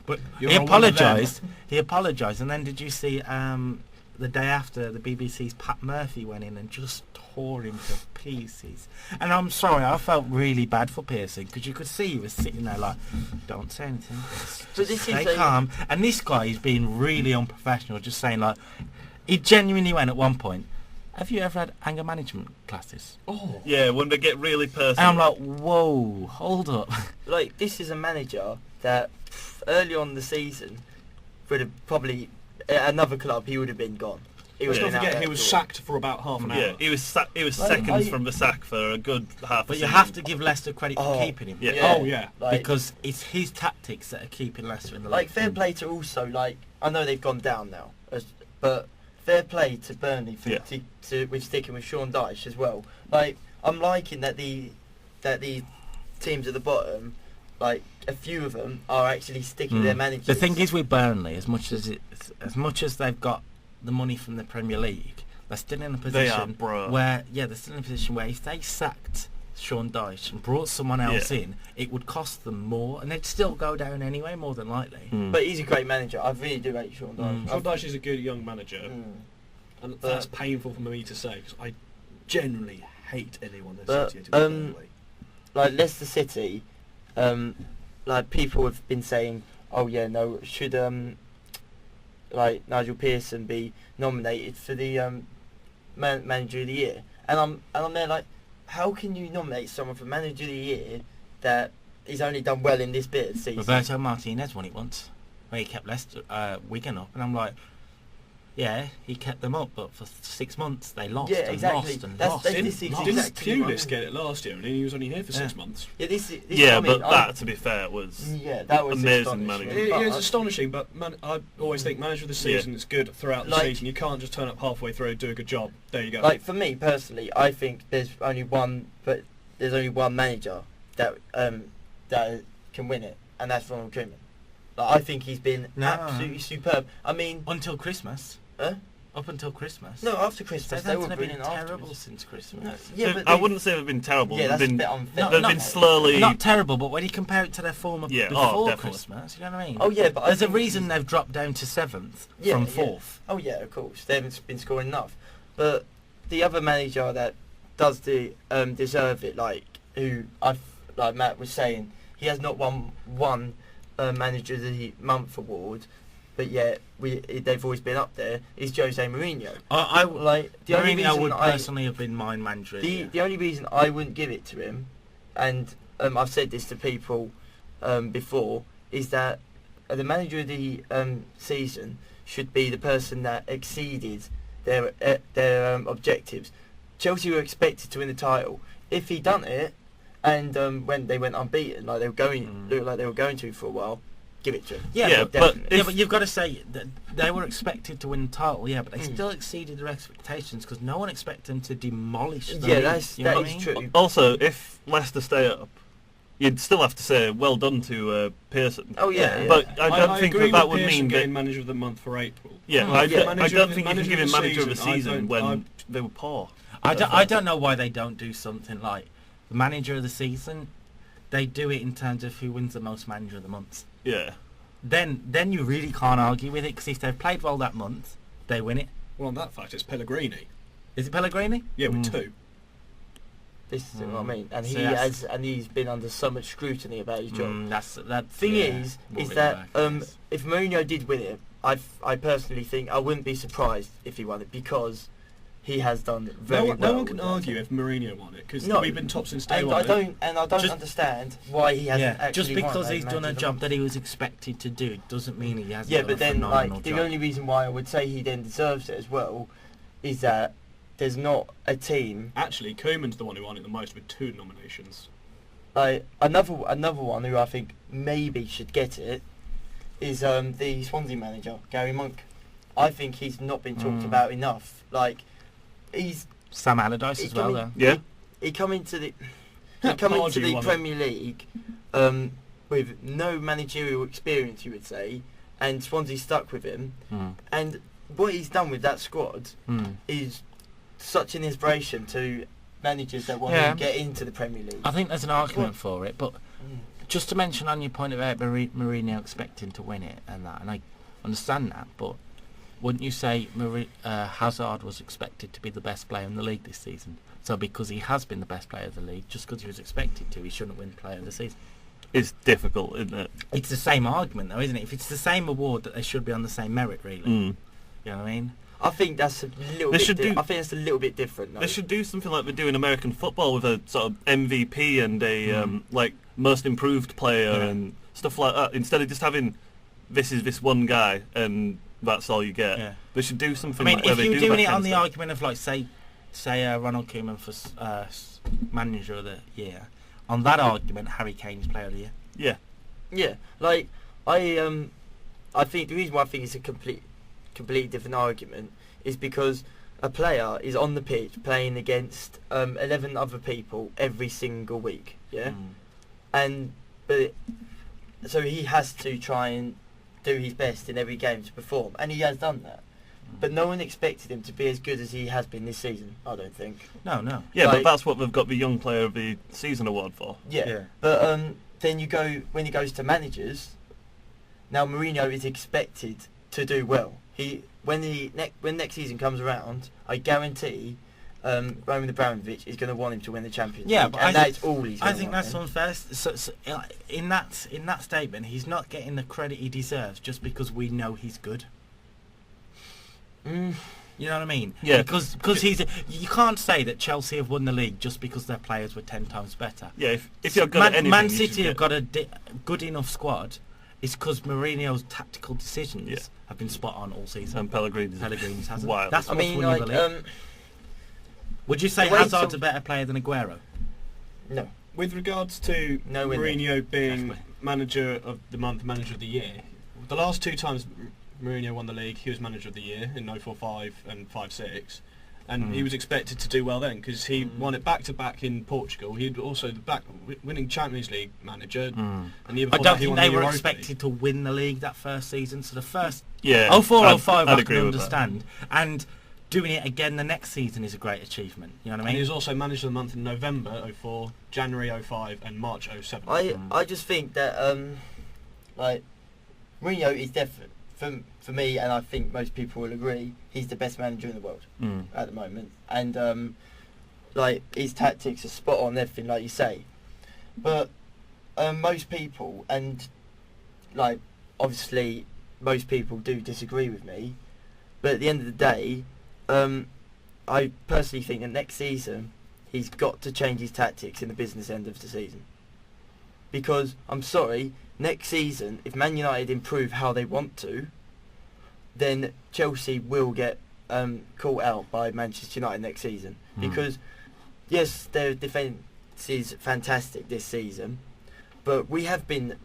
But he apologised. He apologised, and then did you see the day after the BBC's Pat Murphy went in and just tore him to pieces? And I'm sorry, I felt really bad for Pearson because you could see he was sitting there like, don't say anything, just stay calm. And this guy is being really unprofessional, just saying like, he genuinely went at one point, have you ever had anger management classes? Oh. Yeah, when they get really personal. And I'm like, whoa, hold up. Like, this is a manager that early on in the season would have probably, at another club, he would have been gone. Let's not forget he was sacked for about half an hour. Yeah, he was seconds from the sack for a good half. But you have to give Leicester credit for keeping him. Yeah. Because it's his tactics that are keeping Leicester in the league. Like, fair play to also, like, I know they've gone down now, but fair play to Burnley with sticking with Sean Dyche as well. Like, I'm liking that the teams at the bottom, like, a few of them are actually sticking their managers. The thing is with Burnley, as much as they've got the money from the Premier League, they're still in a position where if they sacked Sean Dyche and brought someone else in, it would cost them more, and they'd still go down anyway, more than likely. But he's a great manager. I really do rate Sean Dyche. Sean Dyche is a good young manager, and that's painful for me to say because I generally hate anyone associated with Burnley. Like Leicester City, like people have been saying, oh yeah, no, should like Nigel Pearson be nominated for the manager of the year? And I'm there like, how can you nominate someone for manager of the year that he's only done well in this bit of the season? Roberto Martinez won it once, where he kept Wigan up, and I'm like, yeah, he kept them up, but for 6 months they lost. Yeah, exactly. Lost. Didn't Pulis get it last year, and he was only here for 6 months? Yeah, that, to be fair, was that was amazing management. It was astonishing, but I always think manager of the season is good throughout the season. You can't just turn up halfway through and do a good job. There you go. Like, for me personally, I think there's only one manager that can win it, and that's Ronald Koeman. Like, I think he's been absolutely superb. I mean, until Christmas. Up until Christmas. No, after Christmas they were brilliant. Terrible since Christmas. I wouldn't say they've been terrible. Yeah, they've been slowly not terrible, but when you compare it to their form before Christmas, you know what I mean? Oh yeah, but there's a reason they've dropped down to 7th from 4th. Oh yeah, of course they haven't been scoring enough. But the other manager that does deserve it, like Matt was saying, he has not won one manager of the month award. But yet, they've always been up there. Is Jose Mourinho? Mourinho would personally have been my manager. The only reason I wouldn't give it to him, and I've said this to people before, is that the manager of the season should be the person that exceeded their objectives. Chelsea were expected to win the title. If he done it, and when they went unbeaten, like they were going, looked like they were going to for a while, give it to him. But you've got to say that they were expected to win the title, but they still exceeded their expectations because no one expected them to demolish the league. That is true. Also, if Leicester stay up, you'd still have to say well done to Pearson. Oh yeah, but I don't think that would mean that manager of the month for April. I don't think you can give him manager of the season when they were poor. I don't know why they don't do something like the manager of the season. They do it in terms of who wins the most manager of the month. Yeah. Then you really can't argue with it because if they've played well that month, they win it. Well, on that fact, it's Pellegrini. Is it Pellegrini? Yeah, with 2. This is what I mean, and he's been under so much scrutiny about his job. Thing is that if Mourinho did win it, I personally think I wouldn't be surprised if he won it because he has done very well. No one can argue if Mourinho won it because we've been top since day one. I don't understand why he hasn't actually just because won he's done a job that he was expected to do doesn't mean he hasn't. Yeah, but then job. The only reason why I would say he then deserves it as well is that there's not a team. Actually, Koeman's the one who won it the most with 2 nominations. Another one who I think maybe should get it is the Swansea manager, Gary Monk. I think he's not been talked about enough. He's Sam Allardyce as well, though. Yeah. He come into the Premier League with no managerial experience, you would say, and Swansea stuck with him. And what he's done with that squad is such an inspiration to managers that want to get into the Premier League. I think there's an argument for it, but just to mention on your point about Mourinho expecting to win it and I understand that, but wouldn't you say Hazard was expected to be the best player in the league this season? So because he has been the best player of the league, just because he was expected to, he shouldn't win player of the season? It's difficult, isn't it? It's the same argument, though, isn't it? If it's the same award, that they should be on the same merit, really. You know what I mean? I think that's a little bit. I think it's a little bit different. Though. They should do something like they do in American football with a sort of MVP and a most improved player and stuff like that. Instead of just having this one guy and that's all you get. Yeah. They should do something. I mean, if you're doing it on the argument of say Ronald Koeman for manager of the year, on that argument, Harry Kane's player of the year. Yeah. I think the reason why I think it's a completely different argument is because a player is on the pitch playing against 11 other people every single week. Yeah. So he has to try and do his best in every game to perform, and he has done that. But no one expected him to be as good as he has been this season, I don't think. No. Yeah, but that's what they've got the Young Player of the Season award for. Yeah. But then when he goes to managers, now Mourinho is expected to do well. When next season comes around, I guarantee Roman Abramovich is going to want him to win the Champions League, and that's all he's going to want. I think that's unfair. So in that statement, he's not getting the credit he deserves just because we know he's good. You know what I mean? Yeah. Because you can't say that Chelsea have won the league just because their players were 10 times better. Yeah. If you're good at anything, Man City have got a good enough squad. It's because Mourinho's tactical decisions have been spot on all season. And Pellegrini's hasn't. Wild. That's what's won the league. Would you say Hazard's a better player than Aguero? No. With regards to Mourinho being manager of the month, manager of the year, the last 2 times Mourinho won the league, he was manager of the year in 04-05 and 5-6, and he was expected to do well then because he won it back-to-back in Portugal. He also the winning Champions League manager. And the year before I don't think they were expected to win the league that first season. So the first 04-05 I can understand, and doing it again the next season is a great achievement. You know what I mean? And he was also manager of the month in November 04, January 05, and March 07. I just think that Mourinho is definitely for me, and I think most people will agree, he's the best manager in the world at the moment. And his tactics are spot on, everything like you say. But most people, and obviously most people do disagree with me, but at the end of the day, I personally think that next season he's got to change his tactics in the business end of the season. because I'm sorry, next season, if Man United improve how they want to, then Chelsea will get caught out by Manchester United next season. Because, yes, their defence is fantastic this season, but we have been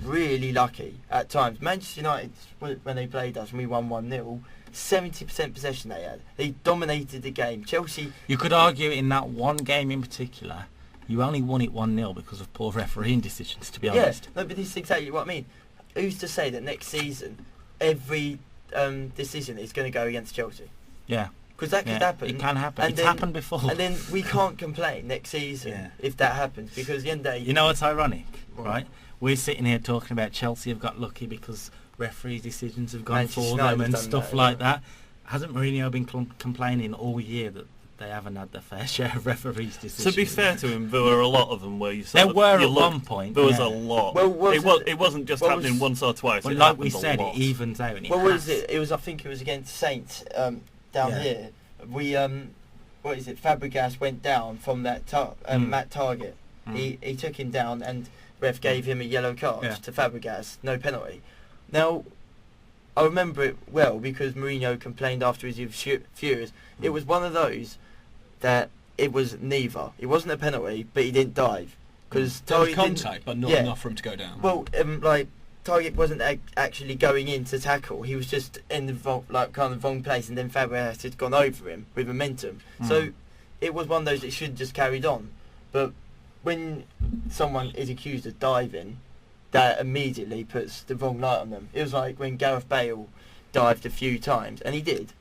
really lucky at times. Manchester United, when they played us and we won 1-0, 70% possession they had. They dominated the game. Chelsea... You could argue in that one game in particular, you only won it 1-0 because of poor refereeing decisions, to be honest. Yeah, no, but this is exactly what I mean. Who's to say that next season every decision is going to go against Chelsea? Yeah. Because that could happen. It can happen. It's happened before. And then we can't complain next season if that happens, because at the end of the day... You know what's ironic, right? We're sitting here talking about Chelsea have got lucky because referee decisions have gone for them and stuff like that. Hasn't Mourinho been complaining all year that they haven't had their fair share of referees' decisions? To be fair to him, there were a lot of them where you saw... There were at one point. There was a lot. Well, it wasn't just happening once or twice. Well, like we said, it evens out. What was it? It was, I think it was against Saints down here. We, what is it? Fabregas went down from that Matt Target. He took him down and ref gave him a yellow card to Fabregas, no penalty. Now, I remember it well because Mourinho complained after his furious. It was one of those that it was neither. It wasn't a penalty, but he didn't dive. Because there was contact, but not enough for him to go down. Well, like, Target wasn't actually going in to tackle. He was just in the wrong place, and then Fabregas had gone over him with momentum. So it was one of those that should have just carried on. But when someone is accused of diving, that immediately puts the wrong light on them. It was like when Gareth Bale dived a few times, and he did.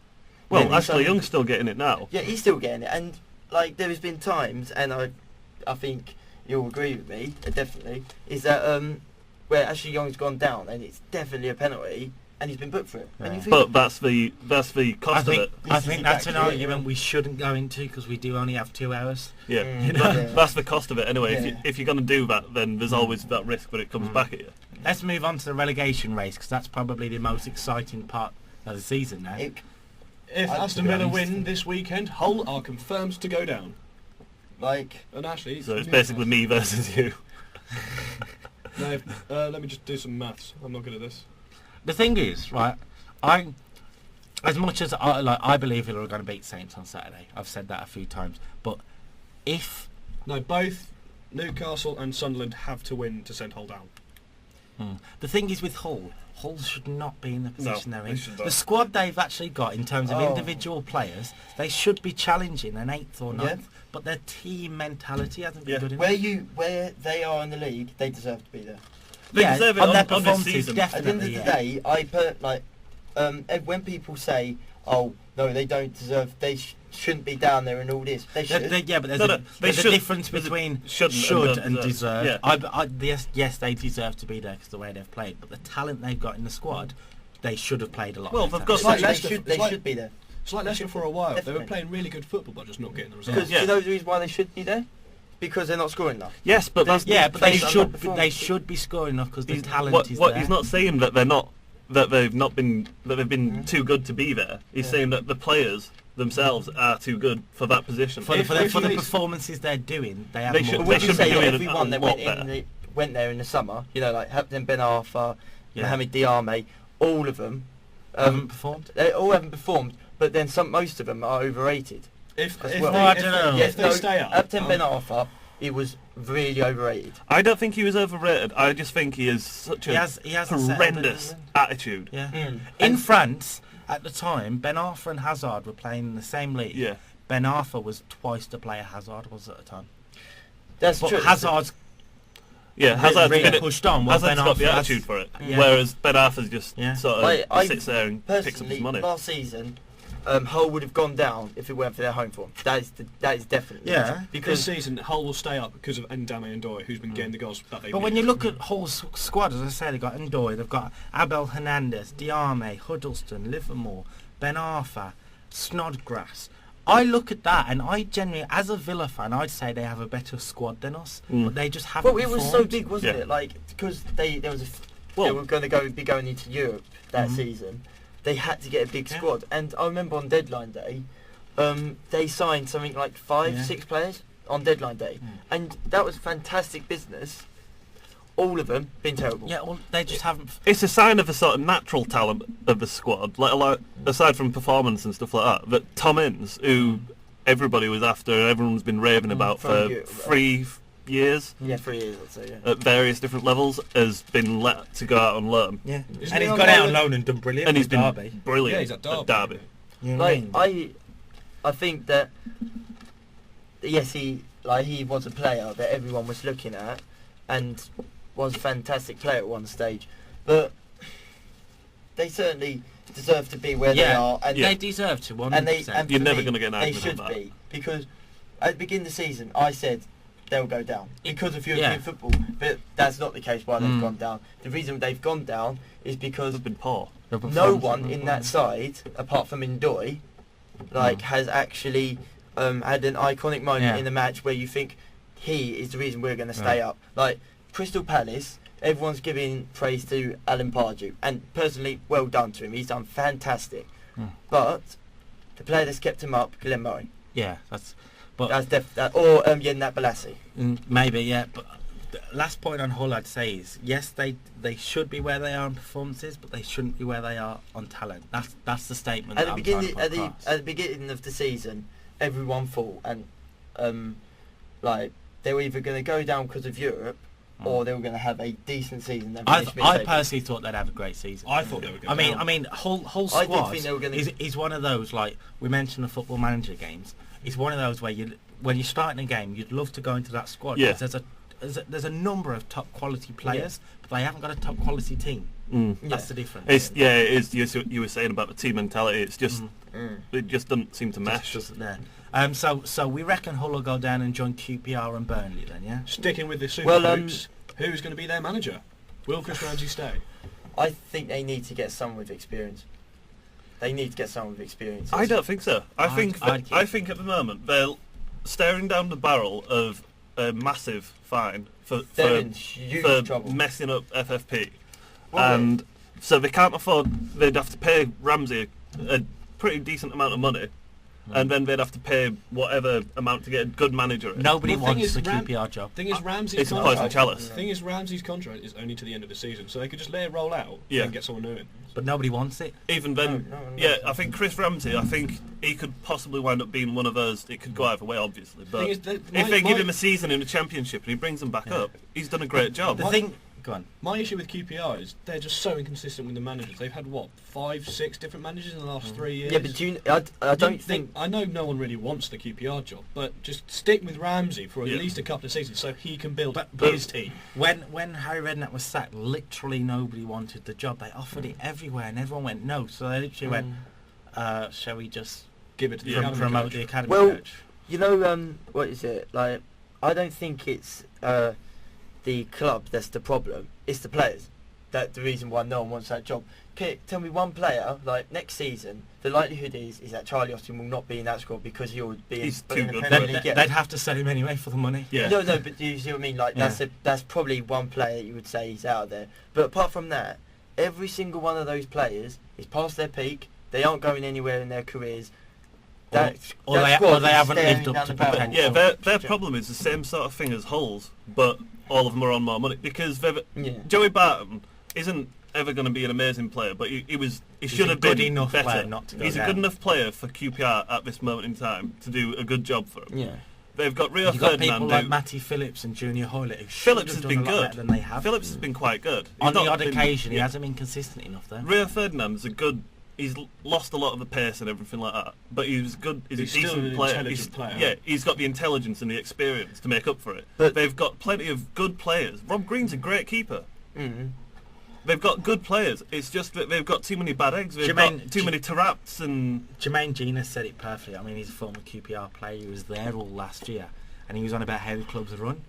Well, Ashley Young's still getting it now. Yeah, he's still getting it, and like there has been times, and I think you'll agree with me, definitely, is that where Ashley Young's gone down, and it's definitely a penalty, and he's been booked for it. Yeah. But that's the cost of it. I think that's an argument we shouldn't go into because we do only have 2 hours. Yeah, that's the cost of it anyway. Yeah. If you're going to do that, then there's always that risk that it comes back at you. Let's move on to the relegation race because that's probably the most exciting part of the season now. If Aston Villa win this weekend, Hull are confirmed to go down. And Ashley... So it's basically me versus you. No, let me just do some maths. I'm not good at this. The thing is, right, as much as I believe Villa are going to beat Saints on Saturday, I've said that a few times, but if... No, both Newcastle and Sunderland have to win to send Hull down. The thing is with Hull should not be in the position they're in. The squad they've actually got in terms of individual players, they should be challenging an 8th or 9th, but their team mentality hasn't been good enough. Where they are in the league, they deserve to be there. They deserve it on their on this season. Definitely. At the end of the day, when people say, "Oh no, they don't deserve," they shouldn't be down there and all this. They should. But there's a difference between should and deserve. Yeah. Yes, they deserve to be there because the way they've played, but the talent they've got in the squad, they should have played a lot. Well, better. they've got. They should be there. It's like Leicester for a while. Definitely. They were playing really good football, but just not getting the results. Because you know the reason why they should be there? Because they're not scoring enough. Yes, but they should be scoring enough because the talent is there. He's not saying that they're not that they've been too good to be there. He's saying that the players themselves are too good for that position. For the performances they're doing, they should be doing everyone that went there in the summer. You know, like Hapton Ben Arfa, Mohamed Diarmé, all of them haven't performed. They all haven't performed, but then most of them are overrated. If they stay up, Hapton Ben Arfa, he was really overrated. I don't think he was overrated. I just think he is such a horrendous attitude. Yeah. In France, at the time, Ben Arfa and Hazard were playing in the same league. Yeah. Ben Arfa was twice the player Hazard was at the time. That's true. Hazard's Hazard's really pushed on. Hazard's got the attitude for it, whereas Ben Arfa's just sort of sits there and picks up his money. Last season, Hull would have gone down if it weren't for their home form. That is definitely because this season Hull will stay up because of Ndame Ndoye, who's been getting the goals that they. But when you look at Hull's squad, as I say, they've got Ndoye, they've got Abel Hernandez, Diarmé, Huddleston, Livermore, Ben Arfa, Snodgrass. I look at that and I genuinely, as a Villa fan, I'd say they have a better squad than us, but they just haven't. Well, it was so big, wasn't it? Like because they were going to be going into Europe that season. They had to get a big squad, and I remember on deadline day, they signed something like 5-6 players on deadline day, and that was fantastic business. all of them been terrible. Yeah, well, they just haven't. It's a sign of a sort of natural talent of the squad, like aside from performance and stuff like that. That Tom Ince, who everybody was after, and everyone's been raving about for 3 years. Yeah, 3 years, I'd say. Yeah. At various different levels, has been let to go out on loan. Yeah, and he's gone out on loan and done brilliant. And he's been Derby. brilliant. Yeah, he's at Derby. Derby. You know what I mean? I think that yes, he was a player that everyone was looking at, and was a fantastic player at one stage, but they certainly deserve to be where they are, and they deserve to 100%. And you're never going to get an argument they on that. should be, because at the beginning of the season I said they'll go down because of European football, but that's not the case why they've gone down. The reason they've gone down is because they've been poor. No one in that side, apart from Ndoye, has actually had an iconic moment in the match where you think he is the reason we're going to stay up. Like Crystal Palace, everyone's giving praise to Alan Pardew, and personally, well done to him. He's done fantastic. But the player that's kept him up, Glenn Murray. Yeah, that's or Yenat Balassi. Maybe, yeah. But the last point on Hull I'd say is yes, they should be where they are on performances, but they shouldn't be where they are on talent. That's the statement. At the beginning of the season, everyone thought they were either going to go down because of Europe, or they were going to have a decent season. I personally thought they'd have a great season. I thought they were going to. I mean, Hull squad. I did think they were going to. Is one of those, like we mentioned, the Football Manager games. It's one of those where when you're starting a game, you'd love to go into that squad. Yeah. There's a number of top quality players, but they haven't got a top quality team. That's the difference. It is. You were saying about the team mentality. It's just it just doesn't seem to mesh. Just doesn't there. So we reckon Hull will go down and join QPR and Burnley then, yeah. Sticking with the Super Hoops, who's going to be their manager? Will Chris Ramsey stay? I think they need to get someone with experience. I don't think so. I think at the moment they're staring down the barrel of a massive fine for messing up FFP, and so they can't afford. They'd have to pay Ramsey a pretty decent amount of money, and then they'd have to pay whatever amount to get a good manager. Nobody wants the QPR job. Thing is, Ramsey's it's a poison chalice. Thing is, Ramsey's contract is only to the end of the season, so they could just let it roll out and get someone new in. But nobody wants it. Even then, I think Chris Ramsey, I think he could possibly wind up being one of those. It could go either way, obviously. But if they give him a season in the Championship and he brings them back up, he's done a great job. Go on. My issue with QPR is they're just so inconsistent with the managers. They've had 5, 6 different managers in the last 3 years. Yeah, but I don't think. I know no one really wants the QPR job, but just stick with Ramsey for at least a couple of seasons so he can build his team. When Harry Redknapp was sacked, literally nobody wanted the job. They offered it everywhere, and everyone went no. So they literally went, "Shall we just give it to the promote the academy coach?" You know, what is it like? I don't think it's the club that's the problem. It's the players. That's the reason why no one wants that job. Tell me one player, like next season, the likelihood is that Charlie Austin will not be in that squad because he'll be He's too good. They'd have to sell him anyway for the money. Yeah. No, but do you see what I mean? Like that's probably one player that you would say he's out of there. But apart from that, every single one of those players is past their peak. They aren't going anywhere in their careers. Or they haven't lived up to potential. Yeah, their problem is the same sort of thing as Hull's, but all of them are on more money because Joey Barton isn't ever going to be an amazing player, but he should have been enough better. Player not to go He's down. a good enough player for QPR at this moment in time to do a good job for him. Yeah. They've got Rio You've got Ferdinand. People like Matty Phillips and Junior Hoylett. Phillips has been good. Than they have. Phillips has been quite good. On the odd occasion, he hasn't been consistent enough though. Rio Ferdinand's a good. He's lost a lot of the pace and everything like that, but he's good. He's a decent player. Yeah, he's got the intelligence and the experience to make up for it. But they've got plenty of good players. Rob Green's a great keeper. Mm-hmm. They've got good players. It's just that they've got too many bad eggs. They've got too many Taraps and. Jermaine Gina said it perfectly. I mean, he's a former QPR player. He was there all last year, and he was on about how the clubs run.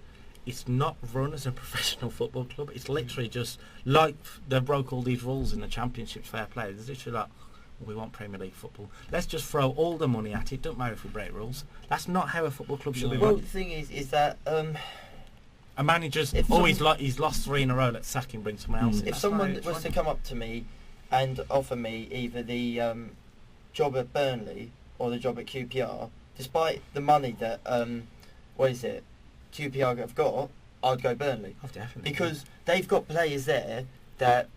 It's not run as a professional football club. It's literally just like they broke all these rules in the Championship. Fair play. It's literally like, we want Premier League football. Let's just throw all the money at it. Don't matter if we break rules. That's not how a football club should be run. Well, the thing is that a manager's he's lost 3 in a row. Let's sack him, bring someone else in. If someone was to come up to me and offer me either the job at Burnley or the job at QPR, despite the money that QPR have got, I'd go Burnley. Oh, definitely. Because they've got players there that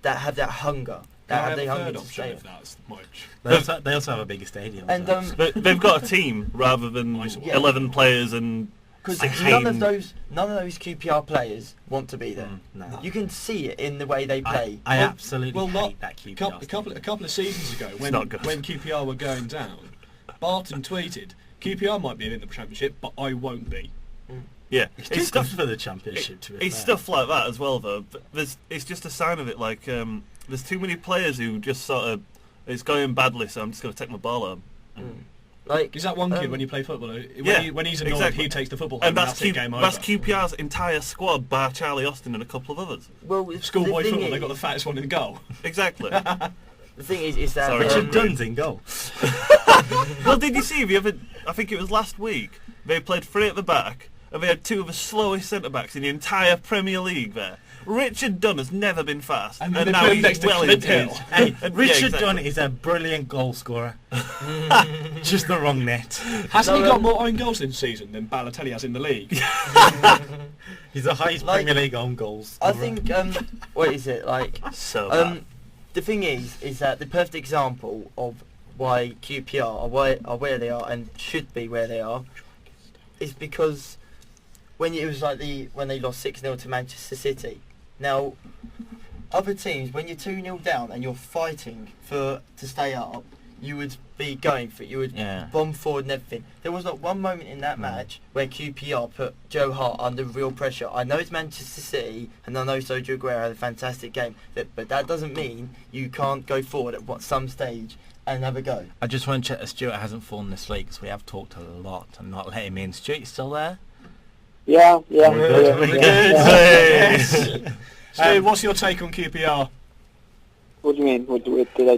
have that hunger. That have the hunger to stay. If that's much. They also have a bigger stadium. And they've got a team rather than 11 players and 16. None of those QPR players want to be there. No. You can see it in the way they play. I absolutely hate that QPR. A couple of seasons ago, when QPR were going down, Barton tweeted, "QPR might be in the Championship, but I won't be." Yeah, it's stuff for the Championship. It's stuff like that as well, though. It's just a sign of it. Like there's too many players who just sort of, it's going badly, so I'm just going to take my ball home. Like, is that one kid when you play football? When he's annoyed, he takes the football home, and that's game over. That's QPR's entire squad, bar Charlie Austin and a couple of others. Well, schoolboy football, they got the fattest one in goal. Exactly. The thing is that Richard Dunn's in goal. Well, did you see? I think it was last week. They played 3 at the back, and they had 2 of the slowest centre backs in the entire Premier League there. Richard Dunn has never been fast, and now he's well into it. Hey, Richard Dunn is a brilliant goal scorer. Just the wrong net. Hasn't he got more own goals this season than Balotelli has in the league? He's the highest Premier League own goals. I think, what is it, like... So bad. The thing is that the perfect example of why QPR are where they are and should be where they are is because when they lost 6-0 to Manchester City. Now, other teams, when you're 2-0 down and you're fighting to stay up, you would be going for it. You would bomb forward and everything. There was not one moment in that match where QPR put Joe Hart under real pressure. I know it's Manchester City, and I know Sergio Aguero had a fantastic game, but that doesn't mean you can't go forward at some stage and have a go. I just want to check that Stuart hasn't fallen asleep, because we have talked a lot and not let him in. Stuart, you still there? Yeah. Stu, what's your take on QPR? What do you mean? Did they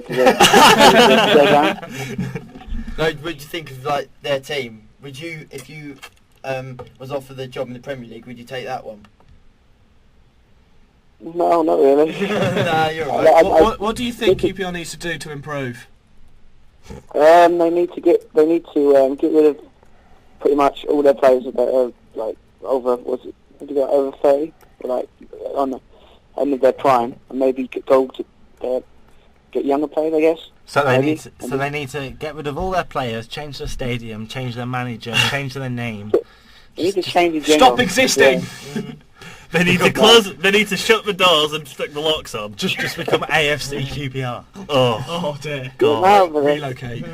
No, what do you think of like their team? Would you, if you was offered the job in the Premier League, would you take that one? No, not really. Nah, you're right. What do you think QPR needs to do to improve? They need to get rid of pretty much all their players that are like over 30, like on the end of their prime, and maybe get younger players, I guess. So they need to get rid of all their players, change the stadium, change their manager, change their name. They need to change the Stop existing. Yeah. They need to close. They need to shut the doors and stick the locks on. Just become AFC QPR. Oh dear. God. Relocate.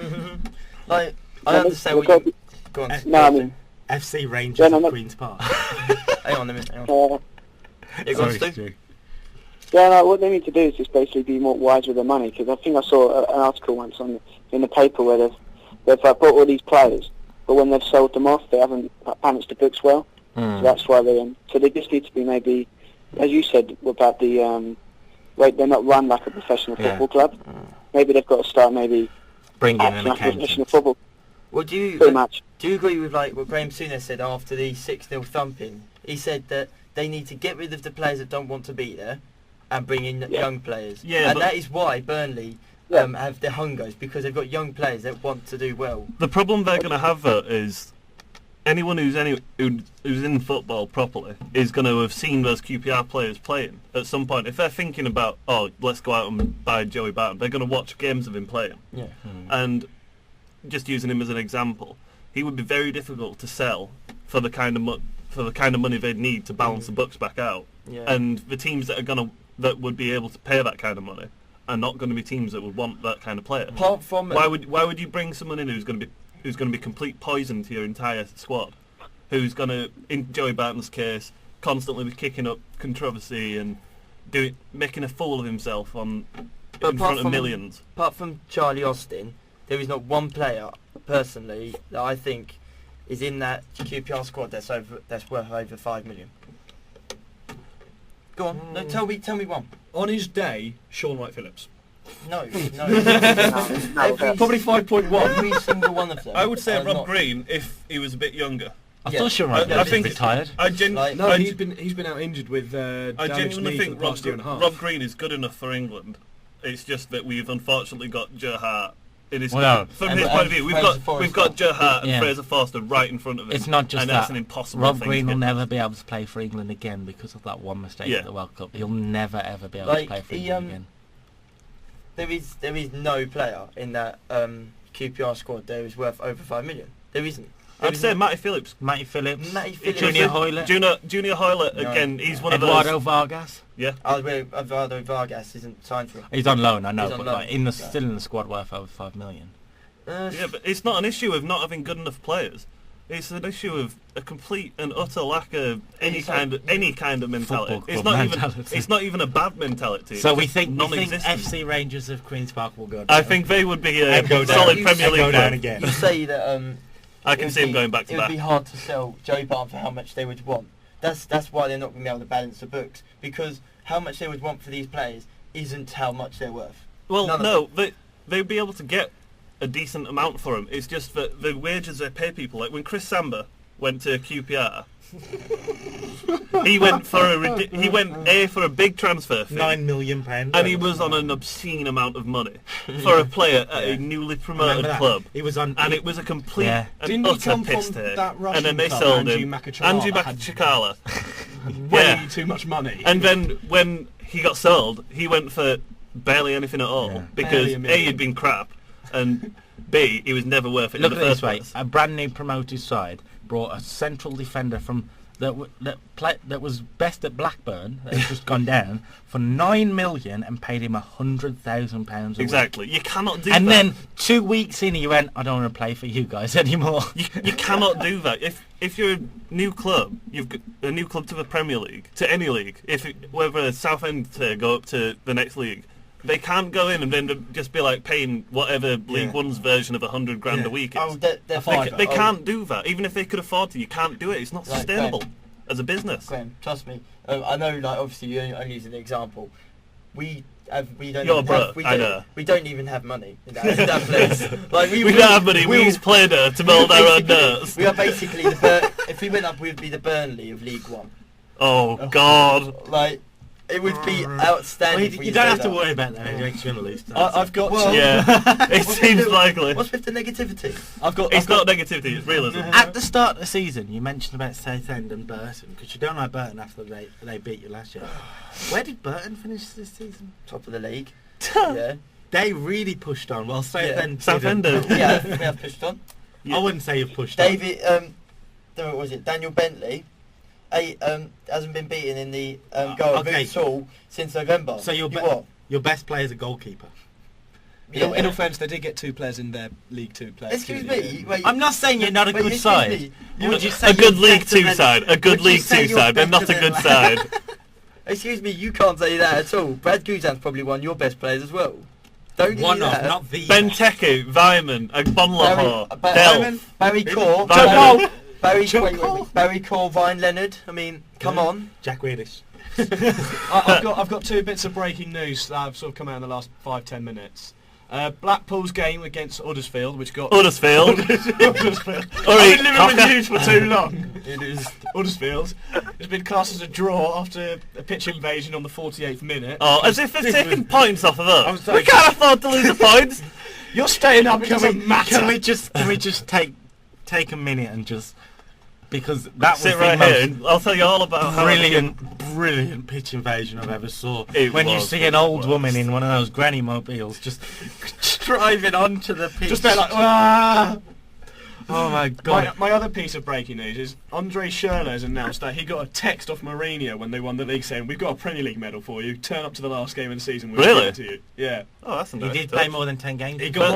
Like, I understand what you... Go on. No, I mean... FC Rangers of Queen's Park. Hang on a minute. Go on, Stu. Yeah, no, what they need to do is just basically be more wise with their money, because I think I saw an article once in the paper where they've bought all these players, but when they've sold them off, they haven't managed the books well. So that's why so they just need to be maybe, as you said about the they're not run like a professional football club. Maybe they've got to start bringing in an professional football. Well, do you agree with like what Graham Souness said after the 6-0 thumping? He said that they need to get rid of the players that don't want to be there and bring in young players. Yeah, and that is why Burnley have the hungers, because they've got young players that want to do well. The problem they're going to have though is anyone who's in football properly is going to have seen those QPR players playing at some point. If they're thinking about, let's go out and buy Joey Barton, they're going to watch games of him playing. Yeah. And just using him as an example, he would be very difficult to sell for the kind of money they'd need to balance the books back out. Yeah. And the teams that would be able to pay that kind of money are not going to be teams that would want that kind of player. Apart from why would you bring someone in who's going to be complete poison to your entire squad, who's going to, in Joey Barton's case, constantly be kicking up controversy and making a fool of himself in front of millions. Apart from Charlie Austin, there is not one player, personally, that I think is in that QPR squad that's worth over 5 million. Go on, no, tell me one. On his day, Sean Wright-Phillips. No. Probably 5.1. Every single one of them. I would say Rob Green if he was a bit younger. I thought Sean Wright-Phillips was retired. He's been out injured with I genuinely think Rob Green is good enough for England. It's just that we've unfortunately got Joe Hart From his point of view, we've got Joe Hart and Fraser Forster right in front of him. It's not just and that's an impossible Rob thing Green to will get. never be able to play for England again because of that one mistake at the World Cup. He'll never ever be able to play for England again. There is no player in that QPR squad that is worth over 5 million. There isn't. I'd say Matty Phillips. Junior Hoylett. Junior Hoylett, again, he's one of those. Eduardo Vargas. Yeah. Eduardo Vargas isn't signed for him. He's on loan, I know, but still in the squad worth over 5 million. Yeah, but it's not an issue of not having good enough players. It's an issue of a complete and utter lack of any kind of mentality. It's not even a bad mentality. So we think FC Rangers of Queen's Park will go down. I think they would be a solid Premier League down again. You say that I can see him going back to that. It would be hard to sell Joey Barton for how much they would want. That's why they're not going to be able to balance the books, because how much they would want for these players isn't how much they're worth. Well, no, they'd be able to get a decent amount for them. It's just that the wages they pay people, like when Chris Samba went to QPR, he went for a big transfer fee, £9 million, and he was on an obscene amount of money for a player at a newly promoted club. He was on, and it was a complete and Didn't utter he come piss from take. that Russian And then they club, sold Andrew him, Makachala, Andrew Makachala. way too much money. And then when he got sold, he went for barely anything at all because A, he'd been crap, and B, he was never worth it. Look in at the this first way: place. a brand new promoted side brought a central defender from that was best at Blackburn, that has just gone down, for £9 million and paid him £100,000 Exactly. week. You cannot do that. And then 2 weeks in, he went, "I don't want to play for you guys anymore." You cannot do that. If you're a new club, you've got a new club to the Premier League, to any league. Whether Southend go up to the next league, they can't go in and then just be like paying whatever League One's version of £100,000 a week is. They can't do that. Even if they could afford to, you can't do it. It's not sustainable as a business. Graham, trust me. I know, like, obviously you're only using the example. We don't even have money in that place. Like we don't have money. We use Play-Doh to mould our own nerves. We are basically if we went up, we'd be the Burnley of League One. Oh God! Like. It would be outstanding. You don't have to worry about that. You're actually going to lose. I've got. It seems likely. What's with the negativity? It's not negativity. It's realism. At the start of the season, you mentioned about Southend and Burton, because you don't like Burton after they beat you last year. Where did Burton finish this season? Top of the league. Yeah. They really pushed on. Well, Southend. Yeah, we have pushed on. I wouldn't say you've pushed on. What was it? Daniel Bentley. Hasn't been beaten in the goal at all since November. So your best player is a goalkeeper. Yeah. In offence, they did get 2 players in their League 2 players. Excuse me. Wait, I'm not saying you're not a good side. A good League 2 side. A good League 2 side, but not a good side. Excuse me, you can't say that at all. Brad Guzan's probably one of your best players as well. Don't one of, not the. Benteke, Vyman, Bonlahor, Delph, Barry Core. Barry Corvine Leonard. I mean, come on. Jack Grealish. I've got 2 bits of breaking news that have sort of come out in the last 5-10 minutes. Blackpool's game against Huddersfield, which got Huddersfield. I've been living with news for too long. It is Huddersfield. It's been classed as a draw after a pitch invasion on the 48th minute. Oh, as if they're taking points off of us. We can't afford to lose the points. You're staying up. It doesn't matter. Can we just take a minute and just. Because that was sit right here and I'll tell you all about how brilliant pitch invasion I've ever saw. When you see an old woman in one of those granny mobiles just driving onto the pitch. Just there like, ah! Oh my God. My other piece of breaking news is Andre Schürrle has announced that he got a text off Mourinho when they won the league saying, "We've got a Premier League medal for you. Turn up to the last game of the season. We'll give it to you." Yeah. Oh, that's a nice He did touch. play more than 10 games. He played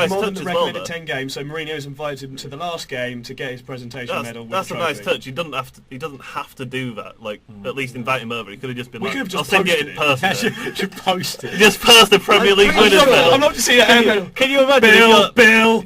more than the recommended 10 games, so Mourinho's invited him to the last game to get his presentation medal. That's a nice touch. He doesn't have to do that. Like, at least invite him over. He could have just been like, I'll send you in person. Should post it. Just post the Premier League winners medal. I'm not to see that medal. Can you imagine? Bill,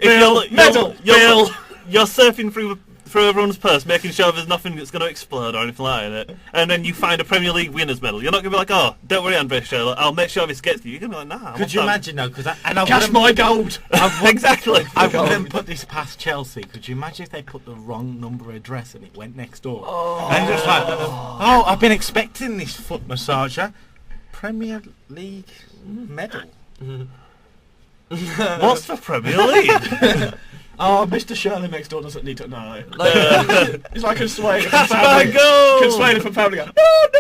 medal, Bill. You're surfing through everyone's purse, making sure there's nothing that's going to explode or anything like that in it, and then you find a Premier League winners medal. You're not going to be like, "Oh, don't worry, Andre Schürrle, I'll make sure this gets to you." You're going to be like, "Nah." Could you imagine though? Because cash my gold. Exactly. I wouldn't put this past Chelsea. Could you imagine if they put the wrong number of address and it went next door? And just like, I've been expecting this foot massager. Premier League medal. What's the Premier League? Oh, Mr. Shirley next door doesn't need to know. It's like Consuelo from Family Guy. Consuelo from Family Guy.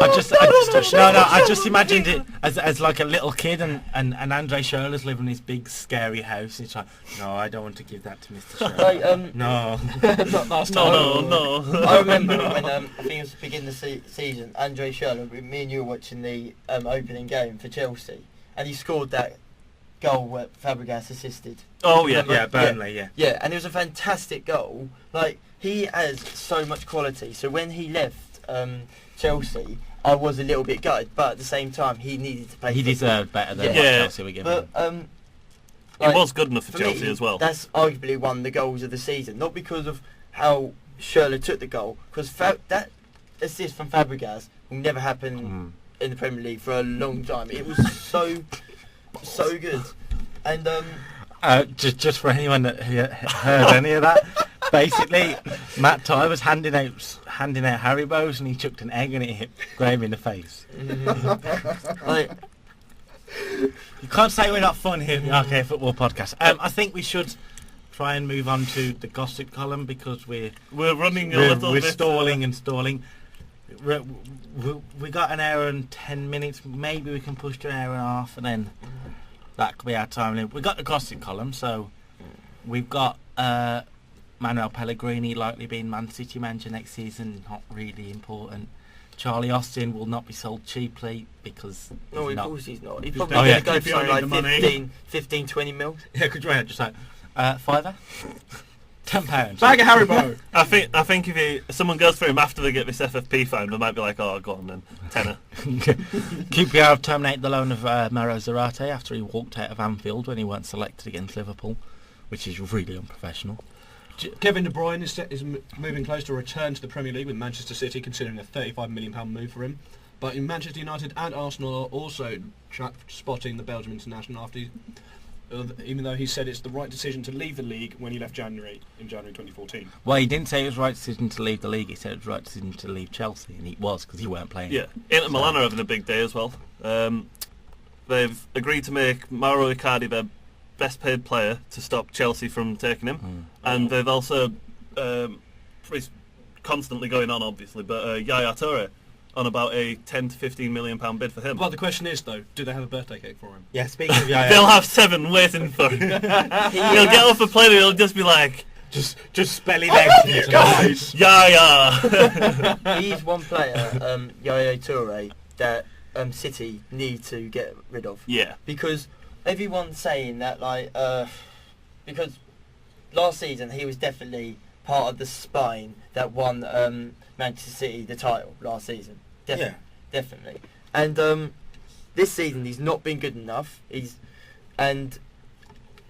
I just imagined it as like a little kid and Andre Schurrle's living in his big scary house. And he's like, no, I don't want to give that to Mr. Shirley. No. Not last time. No. I remember when I think it was the beginning of the season, Andre Schurrle, me and you were watching the opening game for Chelsea, and he scored that goal where Fabregas assisted. Oh yeah, Burnley, yeah, and it was a fantastic goal. Like, he has so much quality. So when he left Chelsea, I was a little bit gutted, but at the same time, he needed to play. He deserved better than what Chelsea were giving him. He was good enough for Chelsea as well. That's arguably one of the goals of the season, not because of how Schürrle took the goal, because that assist from Fabregas will never happen in the Premier League for a long time. It was so good, and just for anyone that heard any of that, basically Matt Ty was handing out Haribos and he chucked an egg and it hit Graham in the face. You can't say we're not fun here, the OK Football Podcast. I think we should try and move on to the gossip column because we're running a little bit. We're stalling and stalling. We got an hour and 10 minutes. Maybe we can push to an hour and a half, and then that could be our time limit. We got the gossip column, so we've got Manuel Pellegrini likely being Man City manager next season. Not really important. Charlie Austin will not be sold cheaply because of course he's not. He's probably going to go for something like 15, 20 mil. Yeah, could you just like £5? £10. Bag of Haribo. I think if someone goes for him after they get this FFP fine, they might be like, oh, go on then, tenner. QPR have terminated the loan of Mauro Zarate after he walked out of Anfield when he weren't selected against Liverpool, which is really unprofessional. Kevin De Bruyne is moving close to a return to the Premier League with Manchester City, considering a £35 million move for him. But in Manchester United and Arsenal are also spotting the Belgian international after even though he said it's the right decision to leave the league when he left in January 2014. Well, he didn't say it was the right decision to leave the league, he said it was the right decision to leave Chelsea, and he was, because he weren't playing. Yeah, Inter Milan are having a big day as well. They've agreed to make Mauro Icardi their best paid player to stop Chelsea from taking him, and they've also, it's constantly going on obviously, but Yaya Toure on about a 10 to 15 million pound bid for him. Well, the question is though, do they have a birthday cake for him? Yeah, speaking of Yaya, they'll have 7 waiting for him. He'll get off a plane and he'll just be like, just spelling out you guys. Yaya. He's one player, Yaya Toure, that City need to get rid of. Yeah. Because everyone's saying that, like, because last season he was definitely part of the spine that won Manchester City the title last season. Definitely. And this season he's not been good enough. And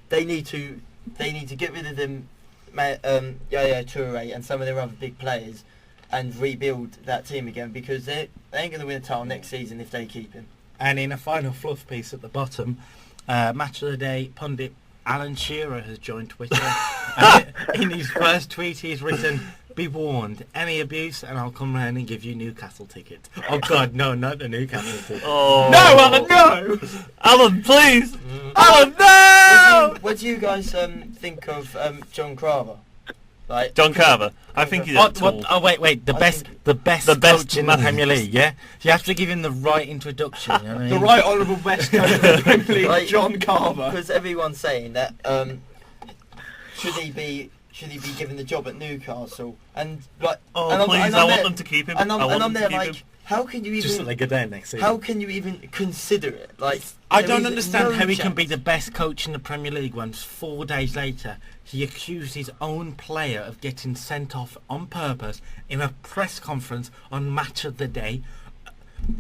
they need to get rid of them, Yaya Toure and some of their other big players, and rebuild that team again, because they ain't going to win a title next season if they keep him. And in a final fluff piece at the bottom, Match of the Day pundit Alan Shearer has joined Twitter. In his first tweet he's written, "Be warned, any abuse and I'll come round and give you Newcastle tickets." Oh God, no, not the Newcastle tickets. Oh. No, Alan, no! Alan, please! Alan, no! What do you guys think of John Carver? Like, John Carver, I think he's wait, the best coach in the Premier League, yeah? You have to give him the right introduction. You know what I mean? The right honourable best coach in the Premier League, like, John Carver. Because everyone's saying that should he be given the job at Newcastle? And like, please, I want them to keep him. And I'm there like, how can you even just like a day next season? How can you even consider it? Like, I don't understand how he can be the best coach in the Premier League when 4 days later he accused his own player of getting sent off on purpose in a press conference on Match of the Day.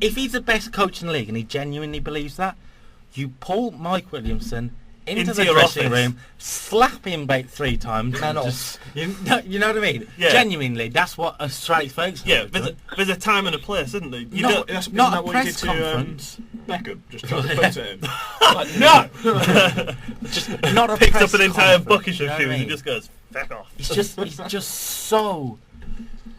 If he's the best coach in the league and he genuinely believes that, you pull Mike Williamson into the dressing room, slap him about 3 times, and just, you know what I mean? Yeah. Genuinely, that's what a straight face. Yeah, there's a time and a place, isn't there? Not a press conference. Beckham just tried to put it in. Like, no! Just not a picks press up an entire conference, bucket of you know shoes what I mean? and just goes, "Feck off." He's just so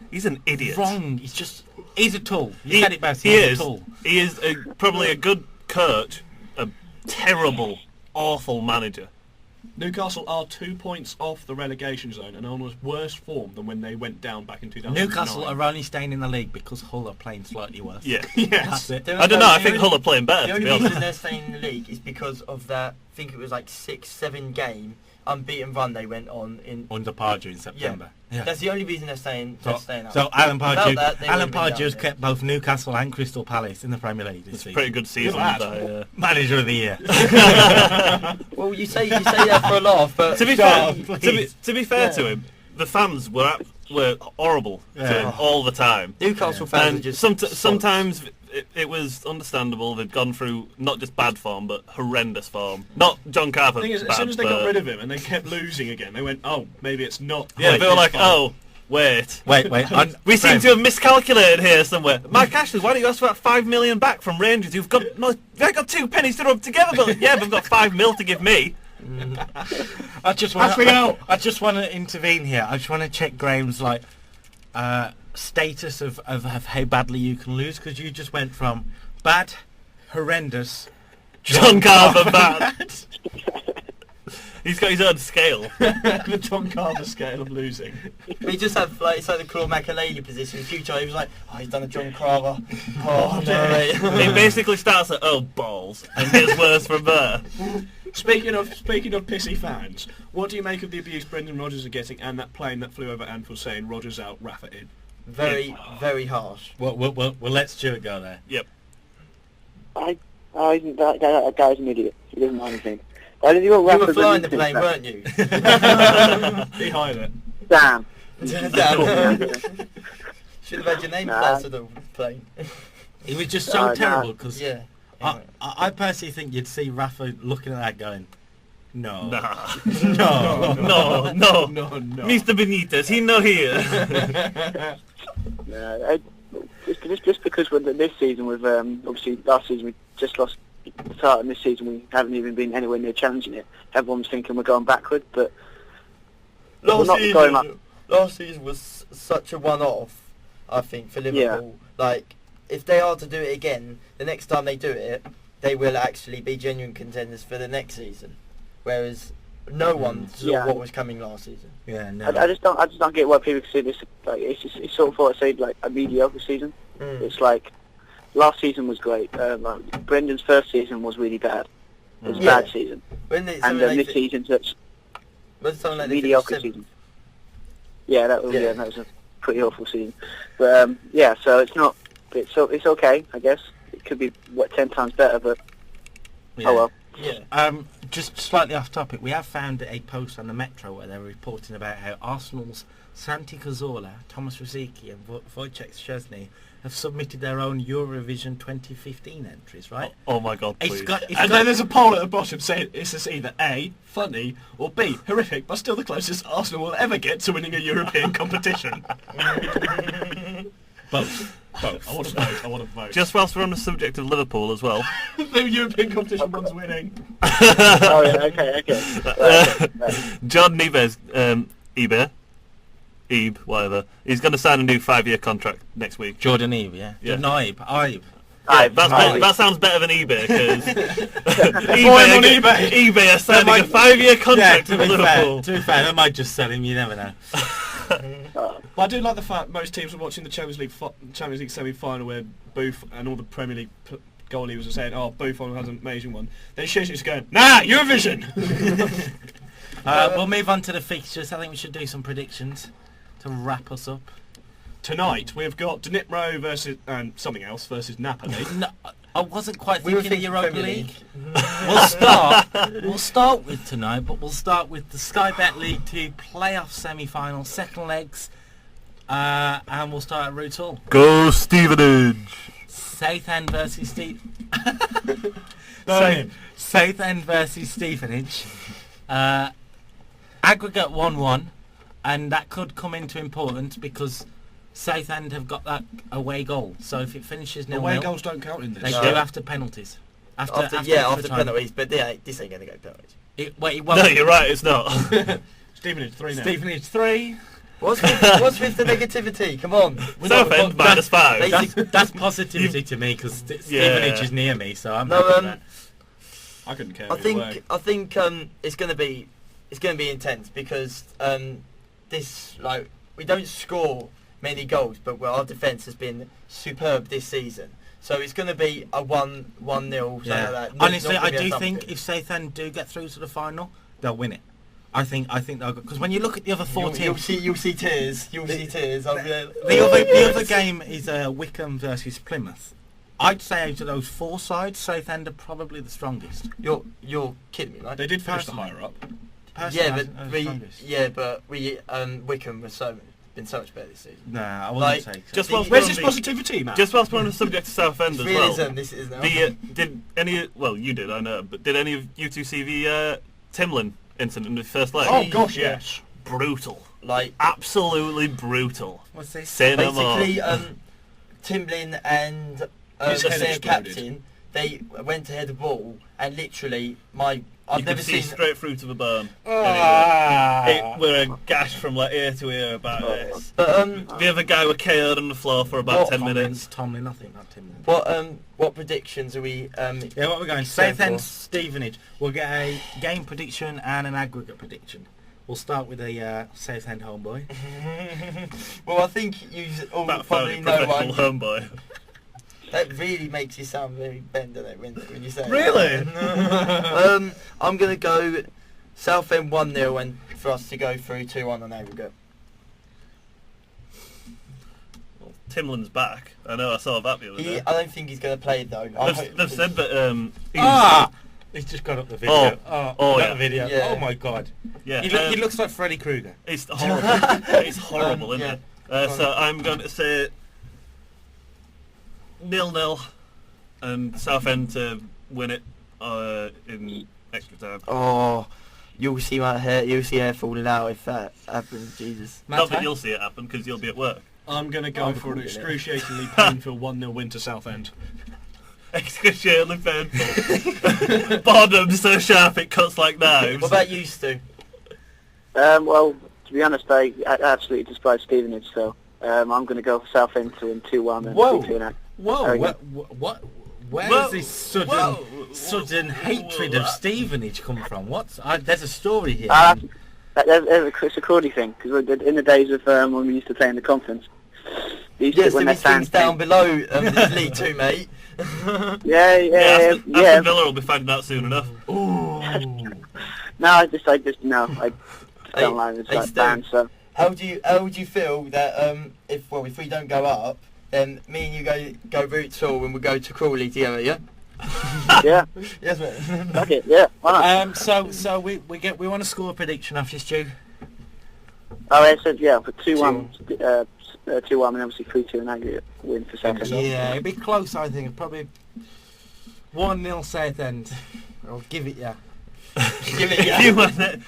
He's an idiot. wrong. He's a tool. You said it best. He He's is. a tool. He is probably a good coach, a terrible, awful manager. Newcastle are 2 points off the relegation zone and on worse form than when they went down back in 2009. Newcastle are only staying in the league because Hull are playing slightly worse. Yeah. Yes. That's it. I don't know, I think Hull are playing better, The to be only reason honest. they're staying in the league is because of that, I think it was like 6-7 game unbeaten run they went on in under Pardew in September. Yeah. That's the only reason they're staying up. So Alan Pardew's Alan kept both Newcastle and Crystal Palace in the Premier League this It's a season. pretty good season. Manager of the year. Well, you say that for a laugh, but to be fair to him, the fans were horrible to him all the time. Newcastle fans and are just sometimes it was understandable. They'd gone through not just bad form, but horrendous form. Not John Carver. The thing is, as soon as they got rid of him and they kept losing again, they went, oh, maybe it's not. Yeah, they were like, oh, wait. We seem Graham. to have miscalculated here somewhere. Mike Ashley, why don't you ask for that $5 million back from Rangers? They've got 2 pennies to rub together, but yeah, they've got $5 million to give me. I just want to intervene here. I just want to check Graham's status of how badly you can lose, because you just went from bad, horrendous, John Carver bad. He's got his own scale. The John Carver scale of losing. We just have it's like the Claude Makelele position. In future, he was like, oh, he's done a John Carver. Oh no! It basically starts at balls and gets worse from there. Speaking of pissy fans, what do you make of the abuse Brendan Rodgers is getting and that plane that flew over Anfield saying Rodgers out, Rafa in? Very harsh. Well, let Stuart go there. Yep. That guy's an idiot. He doesn't know anything. You were flying the plane, weren't you? Behind it. Damn. Should have had your name plastered on the plane. It was just so terrible because yeah. I personally think you'd see Rafa looking at that going, no. Nah. No. No. Mr. Benitez, he no here. Just because this season we've obviously last season we just lost the start, and this season we haven't even been anywhere near challenging it. Everyone's thinking we're going backward, but last season was such a one-off, I think, for Liverpool. Yeah. If they are to do it again, the next time they do it, they will actually be genuine contenders for the next season. Whereas no one saw what was coming last season. Yeah, no. I just don't get why people say this. It's sort of what I say, a mediocre season. It's like last season was great. Brendan's first season was really bad. It was a bad season. This season's a mediocre season. Yeah, that was a pretty awful season. But so it's not. It's okay, I guess. It could be 10 times better, but oh well. Yeah. Just slightly off topic, we have found a post on the Metro where they're reporting about how Arsenal's Santi Cazorla, Thomas Rosicky and Wojciech Szczesny have submitted their own Eurovision 2015 entries, right? Oh my God, please. And then there's a poll at the bottom saying it's either A, funny, or B, horrific, but still the closest Arsenal will ever get to winning a European competition. Both. I want to vote. Just whilst we're on the subject of Liverpool as well. The European competition one's winning. Oh yeah, okay. John Neves, Ebe, whatever. He's going to sign a new 5-year contract next week. Jordan Ebe, yeah. Yeah. Ibe. That sounds better than eBay because eBay are signing a 5-year contract with Liverpool. To be fair, they might just sell him. You never know. Well, I do like the fact most teams are watching the Champions League semi-final where Booth and all the Premier League goalies were saying, "Oh, Buffon has an amazing one." Then Szczesny's going, "Nah, Eurovision." We'll move on to the fixtures. I think we should do some predictions to wrap us up. Tonight we've got Dnipro versus something else versus Napoli. No, I wasn't quite thinking the Europa League. We'll start with tonight, but we'll start with the Sky Bet League 2 playoff semi-final, second legs, and we'll start at Root Hall. Go Stevenage! Southend versus Stevenage. Aggregate 1-1, and that could come into importance because Southend have got that away goal, so if it finishes 0-0, away goals don't count in this. They do after penalties. After penalties, but this ain't going to go penalties. It won't. No, you're right, it's not. Stevenage 3 now. Stevenage 3. What's with the negativity? Come on. Southend -5. That's positivity to me because Stevenage is near me, so I'm happy with that. I couldn't care. I think it's going to be it's going to be intense because we don't score many goals, but our defence has been superb this season. So it's going to be a 1-0, something like that. Honestly, I do think if Southend do get through to the final, they'll win it. I think they'll go, because when you look at the other 4 teams, you'll see tears. The other game is Wycombe versus Plymouth. I'd say out of those 4 sides, Southend are probably the strongest. You're kidding me, right? They did finish the higher up. But Wycombe was been so much better this season. Nah, I wouldn't say so. Where's this positivity, man? Just whilst we're on the subject of Southend as well. This is now. Did any? Well, you did, I know. But did any of you two see the Timlin incident in the first leg? Oh gosh, yes. Brutal. Absolutely brutal. What's this? Say no more. Basically, Timlin and their captain, they went to head the ball, and literally I've never seen straight through to the burn. We're a gash from ear to ear about this. But the other guy were KO'd on the floor for about 10 minutes. Tomlin, I think, not Timlin. What predictions are we? What we're going? Southend, Stevenage. We'll get a game prediction and an aggregate prediction. We'll start with a Southend homeboy. Well, I think you all probably know one. Homeboy. That really makes you sound very Ben, doesn't it, when you say it? Really? I'm going to go Southend 1-0 and for us to go through 2-1 on aggregate. Well, Timlin's back. I know, I saw that the other day. I don't think he's going to play though. They've said that he's just got up the video. The video. Yeah. Oh my god. Yeah. He looks like Freddy Krueger. It's horrible. It's horrible, isn't it? So I'm going to say 0-0 and Southend to win it in extra time. Oh, you'll see my hair. You'll see hair falling out if that happens. Jesus. Not that you'll see it happen because you'll be at work. I'm going to go for an excruciatingly painful 1-0 win to Southend. Excruciatingly painful. Boredom so sharp it cuts like knives. What about you, Stu? Well, to be honest, I absolutely despise Stevenage, so I'm going to go for Southend to win 2-1 and 3-2. Whoa! What? Where does this sudden hatred of Stevenage come from? There's a story here. It's a Crawley thing, because in the days of when we used to play in the conference, when their fans down below League 2, mate. Yeah. Aston Villa will be finding out soon enough. Ooh. No, I just don't like this band. So how do you feel that if we don't go up, then me and you go route tour and we'll go to Crawley together, yeah? Yeah. Yes, mate. Okay, yeah. Why not? So we want to score a prediction off you, Stu. Oh, I said for 2-1, 2-1, and obviously 3-2 in aggregate win for Southend. Yeah, it'd be close, I think. Probably 1-0 Southend. I'll give it Give it yeah.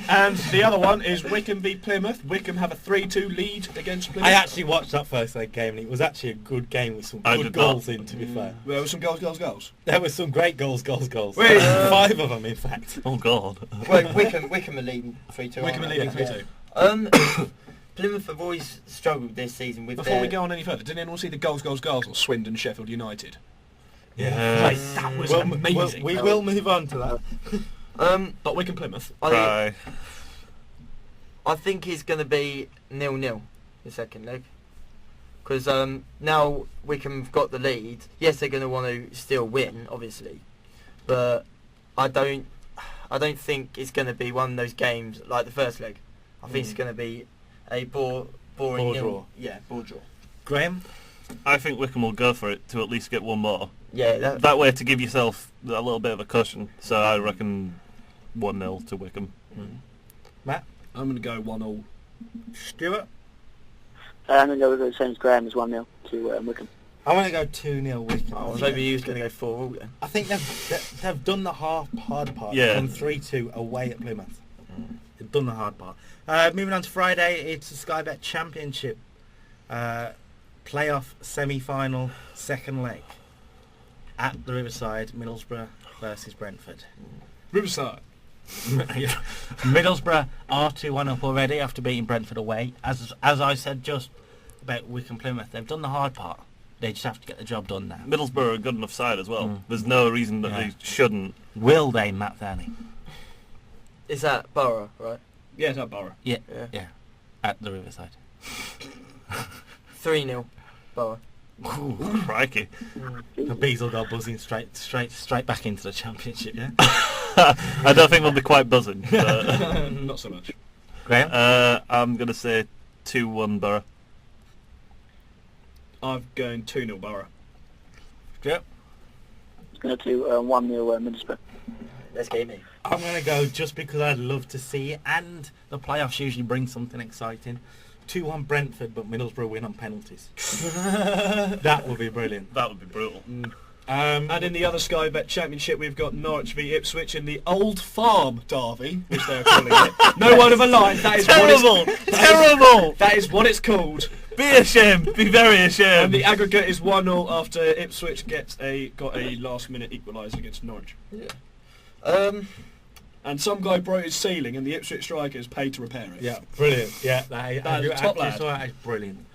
And the other one is Wycombe v Plymouth. Wycombe have a 3-2 lead against Plymouth. I actually watched that first leg game and it was actually a good game with some good goals in, to be fair. There were some goals. There were some great goals. Wait, 5 of them, in fact. Oh, God. Wait, Wycombe are leading 3-2. Wycombe are leading 3-2. Plymouth have always struggled this season with Before we go on any further, didn't anyone see the goals on Swindon Sheffield United? Yeah. That was amazing. We will move on to that. But Wycombe Plymouth. I think it's going to be 0-0 the second leg. Because now Wycombe got the lead. Yes, they're going to want to still win, obviously. But I don't think it's going to be one of those games like the first leg. I think it's going to be a boring draw. Yeah, ball draw. Graham? I think Wycombe will go for it to at least get one more. Yeah. That way to give yourself a little bit of a cushion. So I reckon 1-0 to Wycombe. Matt? I'm going to go 1-0. Stuart? I'm going to go with the same as Graham as 1-0 to Wycombe. I'm going to go 2-0 Wycombe. I was hoping you was going to go 4-0 then. I think they've done the hard part. Yeah. From 3-2 away at Plymouth. They've done the hard part. Moving on to Friday, it's the Sky Bet Championship. Playoff semi-final, second leg. At the Riverside, Middlesbrough versus Brentford. Riverside. Middlesbrough are 2-1 up already after beating Brentford away. As I said just about Wycombe Plymouth, they've done the hard part. They just have to get the job done now. Middlesbrough are a good enough side as well. There's no reason that they shouldn't. Will they, Matt Thowney? Is that Borough, right? Yeah, it's at Borough. Yeah. At the Riverside. 3-0, Borough. Ooh, crikey. The bees will go buzzing straight back into the Championship, yeah? I don't think we'll be quite buzzing. But not so much. Graham? I'm going to say 2-1 Borough. I'm going 2-0 Borough. Yep. It's going to do 1-0 Middlesbrough. Let's game it. I'm going to go just because I'd love to see it, and the playoffs usually bring something exciting. 2-1 Brentford, but Middlesbrough win on penalties. That would be brilliant. That would be brutal. And in the other Sky Bet Championship, we've got Norwich v Ipswich in the Old Farm derby, which they're calling it. No one of a line. That is terrible. Terrible. That is what it's called. Be ashamed. Be very ashamed. And the aggregate is 1-0 after Ipswich got a last-minute equaliser against Norwich. Yeah. And some guy broke his ceiling, and the Ipswich striker is paid to repair it. Yeah, brilliant. Yeah, that is top lad. That is brilliant.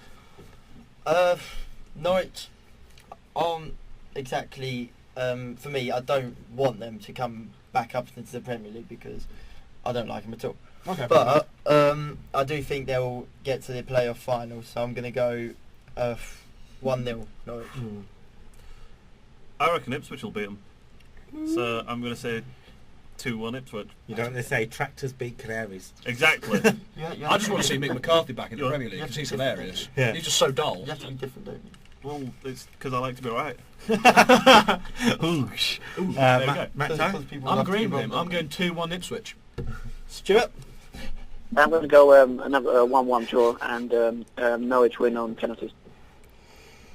Norwich aren't exactly, for me, I don't want them to come back up into the Premier League because I don't like them at all. Okay. But I do think they'll get to the playoff final, so I'm going to go 1-0 Norwich. I reckon Ipswich will beat them. So I'm going to say 2-1 Ipswich. You don't say tractors beat canaries. Exactly. I just want to see Mick McCarthy back in the Premier League because he's hilarious. Yeah. He's just so dull. You have to be different, don't you? Well, it's because I like to be right. Oosh. There we go. Matt, I'm agreeing with him. I'm going 2-1 Ipswich. Stuart? I'm going to go another 1-1 draw and Norwich win on penalties.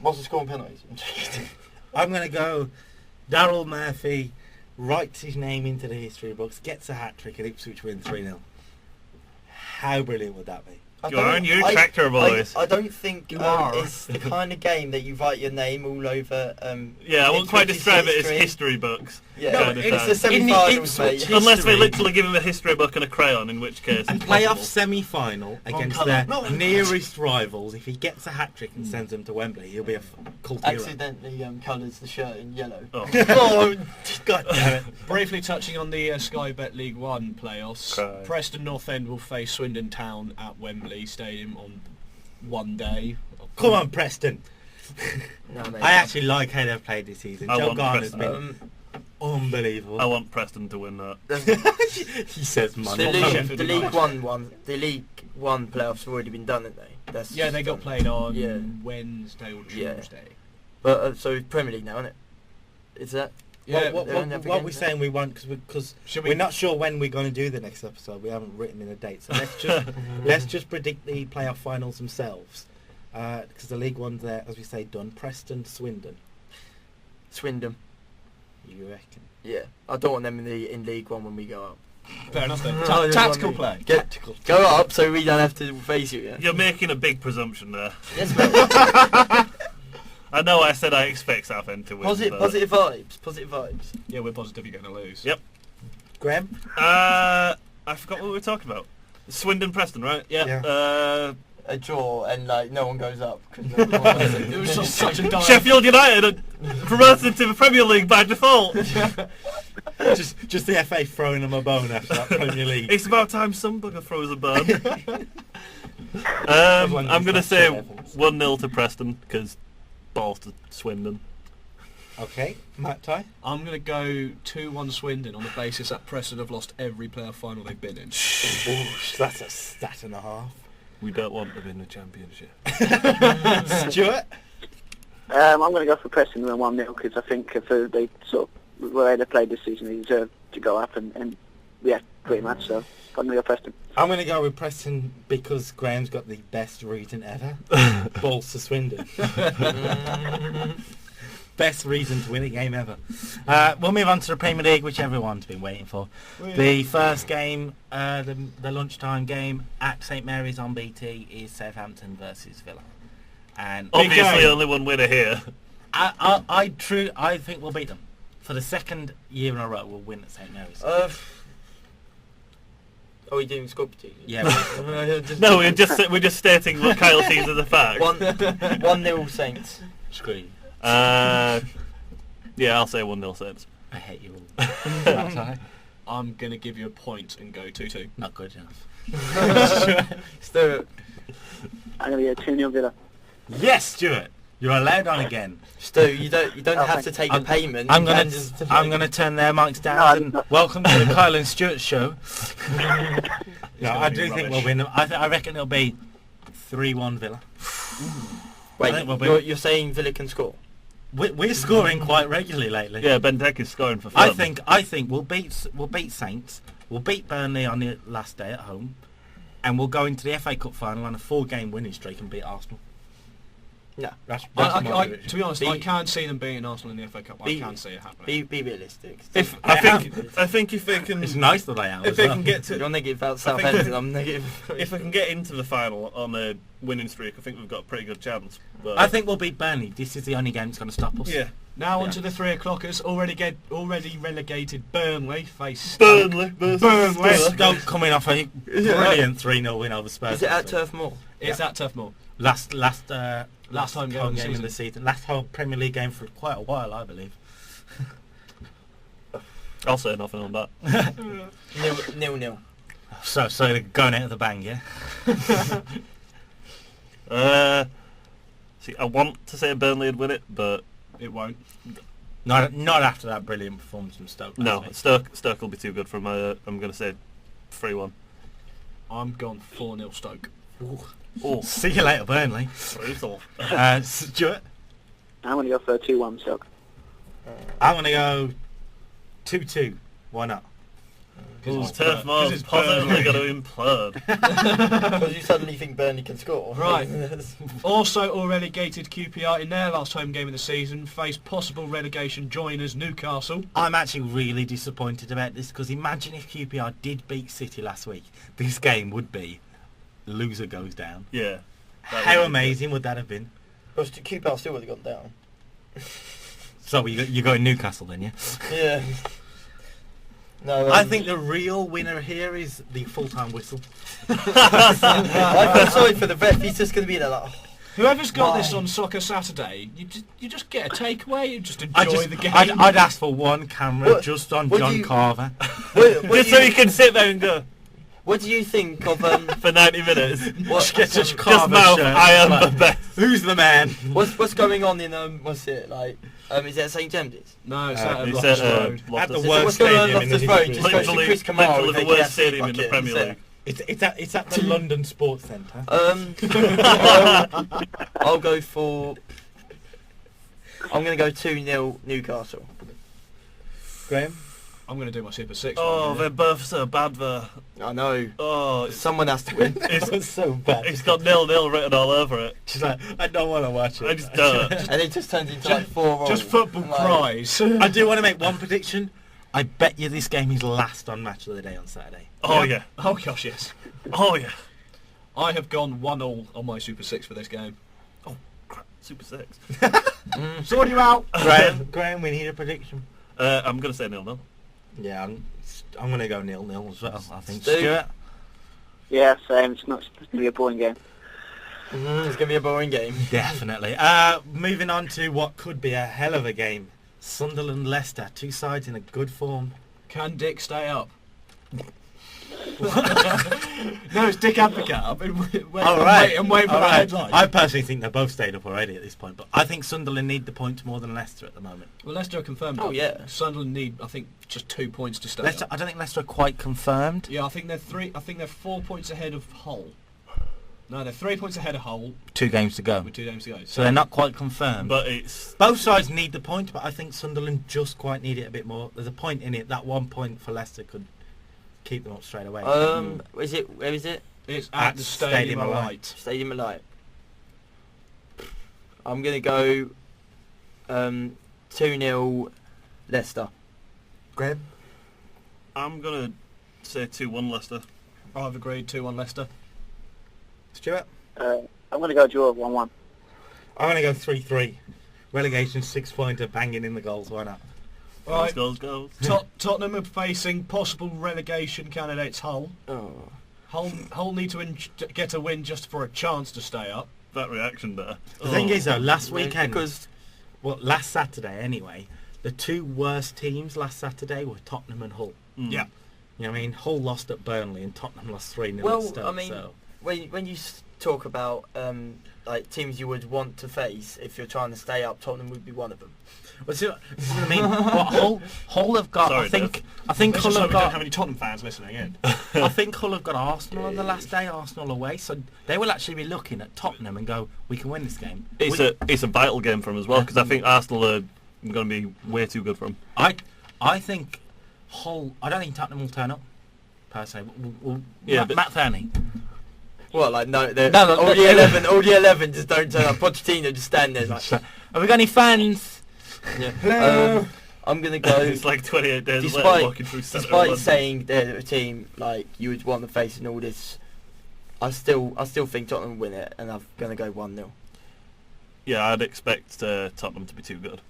What's the score on penalties? I'm going to go Daryl Murphy writes his name into the history books, gets a hat-trick, and Ipswich win 3-0. How brilliant would that be? Go on, you tractor boys. I don't think it's the kind of game that you write your name all over. Yeah, I won't quite describe it as history books. Yeah, no, it's the semi-finals, mate. Unless they literally give him a history book and a crayon, in which case... And playoff semi-final against their nearest rivals. If he gets a hat-trick and sends them to Wembley, he'll be a cult hero. Accidentally colours the shirt in yellow. Oh, God damn it. Briefly touching on the Sky Bet League One playoffs, Preston North End will face Swindon Town at Wembley Stadium on one day. Come on, Preston. No, I actually like how they've played this season. Joe Garner's been unbelievable. I want Preston to win that. He says money. The League One playoffs have already been done, haven't they? They got played on Wednesday or Tuesday. Yeah. But so Premier League now, isn't it? Is that? Yeah. What we're saying we want because we're not sure when we're going to do the next episode. We haven't written in a date, so let's just predict the playoff finals themselves. Because the League One's there, as we say, done. Preston, Swindon. You reckon? Yeah, I don't want them in League One when we go up. Fair enough then. Tactical play. Go up so we don't have to face you. Yeah? You're making a big presumption there. Yes, mate. I know I said I expect Southend to win. Positive vibes. Yeah, we're positive you're going to lose. Yep. Graham? I forgot what we were talking about. Swindon Preston, right? Yeah. A draw and no one goes up. It was just such a Sheffield United are promoted to the Premier League by default. just the FA throwing them a bone after that Premier League. It's about time some bugger throws a bone. I'm going to say 1-0 to Preston because balls to Swindon. Okay, Matt Ty? I'm going to go 2-1 Swindon on the basis that Preston have lost every playoff final they've been in. That's a stat and a half. We don't want them in the Championship. Stuart? I'm going to go for Preston and 1-0 because I think if they sort of the way they played this season, they deserve to go up and pretty much. So I'm going to go Preston. I'm going to go with Preston because Graham's got the best reason ever. Balls to Swindon. Best reason to win a game ever. We'll move on to the Premier League, which everyone's been waiting for. The first game, the lunchtime game at St Mary's on BT is Southampton versus Villa. And obviously only one winner here. I think we'll beat them. For the second year in a row, we'll win at St Mary's. Are we doing score prediction? Yeah. No, we're just stating what Kyle sees as a fact. 1-0 Saints. Screw you. Yeah, I'll say 1-0 Saints. I hate you all. I'm going to give you a point and go 2-2. Not good enough. Stuart. I'm going to go 2-0 Villa. Yes, Stuart. You're allowed on again. Stu, you don't have to take a payment. I'm gonna turn their mics down and welcome to the Kyle and Stuart show. No, I do think we'll win. I reckon it'll be 3-1 Villa. Wait, you're saying Villa can score? We're scoring quite regularly lately. Yeah, Benteke's scoring for fun. I think we'll beat Saints. We'll beat Burnley on the last day at home, and we'll go into the FA Cup final on a 4-game winning streak and beat Arsenal. Yeah, to be honest, I can't see them beating Arsenal in the FA Cup. I can't see it happening. Be realistic. I think if they can, it's nice that they are. If they can get to, you're negative about Southampton. I'm negative. If they can get into the final on a winning streak, I think we've got a pretty good chance. But I think we'll beat Burnley. This is the only game that's going to stop us. Yeah. Now onto the 3 o'clockers. Already relegated Burnley face Burnley. Stoke coming off a brilliant 3-0 win over Spurs. Is it at Turf Moor? It's at Turf Moor. Last home game in the season. Last whole Premier League game for quite a while, I believe. I'll say nothing on that. 0-0. So they're going out of the bang, yeah? See, I want to say Burnley would win it, but it won't. Not after that brilliant performance from Stoke. No, Stoke will be too good for my. I'm going to say 3-1. I'm going 4-0 Stoke. Oh, see you later, Burnley. Brutal. Stuart? I'm going to go for 2-1 Stoke. I'm going to go 2-2. Why not? Because Turf Moor is positively going to implode. Because you suddenly think Burnley can score. Right. Also relegated QPR in their last home game of the season face possible relegation joiners Newcastle. I'm actually really disappointed about this because imagine if QPR did beat City last week. This game would be loser goes down. Yeah. How amazing would that have been? Because QPR still would have gone down. So you're going Newcastle then, yeah? Yeah. No, I think the real winner here is the full-time whistle. I feel sorry for the ref. He's just going to be there like... Oh, whoever's got this on Soccer Saturday, you just get a takeaway, you just enjoy the game. I'd ask for one camera just on John Carver. Just so you can sit there and go... What do you think of... for 90 minutes. Just mouth, I am the best. Who's the man? What's going on in... what's it, like... is it at St James's? No, it's at Loftus Road. At the worst stadium in the history. Literally the worst stadium in the Premier League. It's at the London Sports Centre. I'll go for... I'm going to go 2-0 Newcastle. Graham? I'm going to do my Super 6. Oh, they're both so bad there. I know. Oh, someone has to win. It's so bad. It's got 0-0 written all over it. She's like, I don't want to watch it. I just don't. And it just turns into like 4-4. Just football cries. I do want to make one prediction. I bet you this game is last on Match of the Day on Saturday. Oh, yeah. Oh, gosh, yes. Oh, yeah. I have gone 1-1 on my Super 6 for this game. Oh, crap. Super 6. Sort you out. Graham, we need a prediction. I'm going to say 0-0. Yeah, I'm going to go 0-0 as well, I think. Stuart? Yeah, same. It's going to be a boring game. It's going to be a boring game. Definitely. Moving on to what could be a hell of a game. Sunderland-Leicester, two sides in a good form. Can Dick stay up? No, it's Dick Advocate. I've been waiting for the headline. I personally think they're both stayed up already at this point, but I think Sunderland need the points more than Leicester at the moment. Well, Leicester are confirmed. Oh, yeah. Sunderland need, I think, just 2 points to stay Leicester, up. I don't think Leicester are quite confirmed. Yeah, I think they're 4 points ahead of Hull. No, they're 3 points ahead of Hull. 2 games to go. With 2 games to go. So they're not quite confirmed. But it's... Both sides need the point, but I think Sunderland just quite need it a bit more. There's a point in it. That 1 point for Leicester could keep them up straight away. Where is it? It's at the Stadium of Light. Stadium of Light. I'm going to go 2-0 Leicester. Graham? I'm going to say 2-1 Leicester. I've agreed, 2-1 Leicester. Stuart? I'm going to go draw 1-1. I'm going to go 3-3. Relegation 6-pointer, banging in the goals. Why not? Right. Goals. Tottenham are facing possible relegation candidates Hull. Oh. Hull need to get a win just for a chance to stay up. That reaction there. The thing is though, last weekend, because last Saturday anyway, the two worst teams last Saturday were Tottenham and Hull. Yeah. You know what I mean? Hull lost at Burnley and Tottenham lost 3-0 well, at Stoke. I mean, when you talk about like teams you would want to face if you're trying to stay up, Tottenham would be one of them. Well, see what I mean? What Hull have got? Sorry, I think Hull have we got. don't have any Tottenham fans listening in. I think Hull have got Arsenal on the last day. Arsenal away, so they will actually be looking at Tottenham and go, "We can win this game." It's a vital game for them as well because I think Arsenal are going to be way too good for them. I think Hull. I don't think Tottenham will turn up. Per se, Matt Thowney. Well, like all the 11 just don't turn up. Pochettino just stand there like. Have we got any fans? Yeah. Hello. I'm gonna go. It's like 28 days later walking through centre of London. Despite saying they're a team like you would want to face and all this, I still think Tottenham will win it, and I'm gonna go 1-0. Yeah, I'd expect Tottenham to be too good.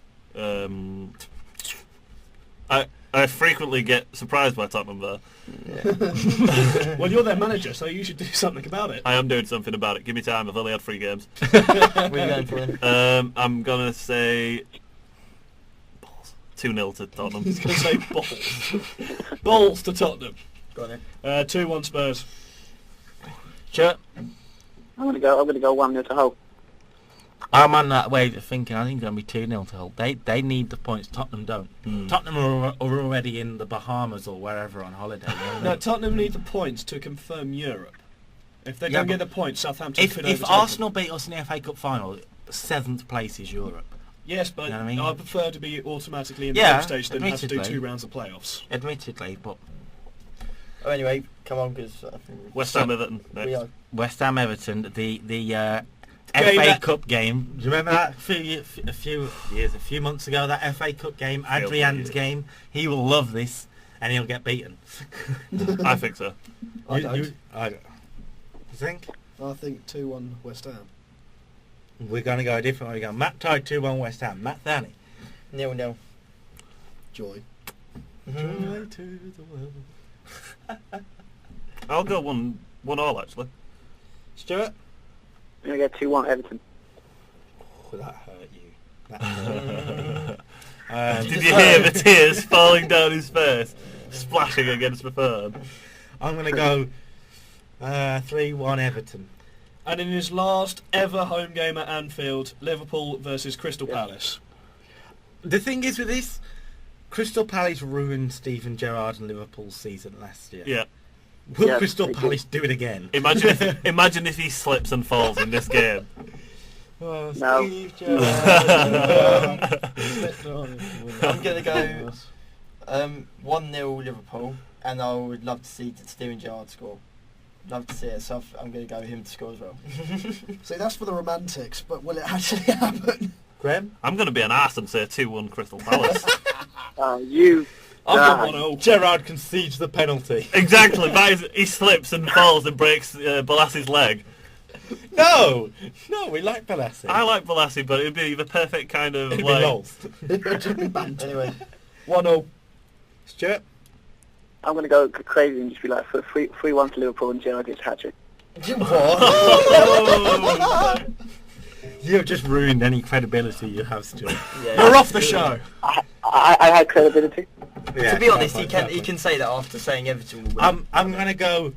I frequently get surprised by Tottenham though. Yeah. Well, you're their manager, so you should do something about it. I am doing something about it. Give me time. I've only had 3 games. What are you going for then? I'm gonna say 2-0 to Tottenham. He's going to say balls. Balls to Tottenham. Go on then. 2-1 Spurs. Sure. I'm gonna go 1-0 to Hull. I'm on that way of thinking. I think it's going to be 2-0 to Hull. They need the points. Tottenham don't. Tottenham are already in the Bahamas or wherever on holiday. No, Tottenham need the points to confirm Europe. If they don't get the points, Southampton could If overtake Arsenal them. beat us in the FA Cup final, 7th place is Europe. Yes, but you know what I mean? I prefer to be automatically in the group stage than have to do admittedly. 2 rounds of playoffs. Admittedly, but... Oh, anyway, come on, because West Ham Everton next. we are. West Ham Everton, the Game FA that- Cup game. Do you remember that a few months ago? That FA Cup game, Adrian's game. He will love this, and he'll get beaten. I think so. I don't. You think? I think 2-1 West Ham. We're going to go a different way. We go Matt Tide 2-1 West Ham. Matt Thowney. 0-0. Joy. Joy to the world. I'll go 1-1 actually. Stuart. I'm gonna go 2-1 Everton. Oh, that hurt you. That hurt. Did you hear the tears falling down his face, splashing against the phone? I'm going to go 3-1 Everton. And in his last ever home game at Anfield, Liverpool versus Crystal Palace. The thing is with this, Crystal Palace ruined Steven Gerrard and Liverpool's season last year. Yeah. Will Crystal Palace do it again? Imagine if he slips and falls in this game. Oh, No. Steve Gerrard. I'm going to go 1-0 Liverpool, and I would love to see Steven Gerrard score. Love to see it, so I'm going to go him to score as well. See, that's for the romantics, but will it actually happen? Graham? I'm going to be an arse and say 2-1 Crystal Palace. I've got 1-0. Gerrard concedes the penalty. Exactly. He slips and falls and breaks Bolassi's leg. No, we like Balassi. I like Bolassi, but it'd be the perfect kind of It'd be like... lost. Anyway. 1-0. Stuart? I'm going to go crazy and just be like 3-1 to Liverpool and Gerrard gets hat-trick. What? You've just ruined any credibility you have, Stuart. Yeah. You're off the show. I had credibility. Yeah, To be honest, he can say that after saying Everton will win. I'm going to go...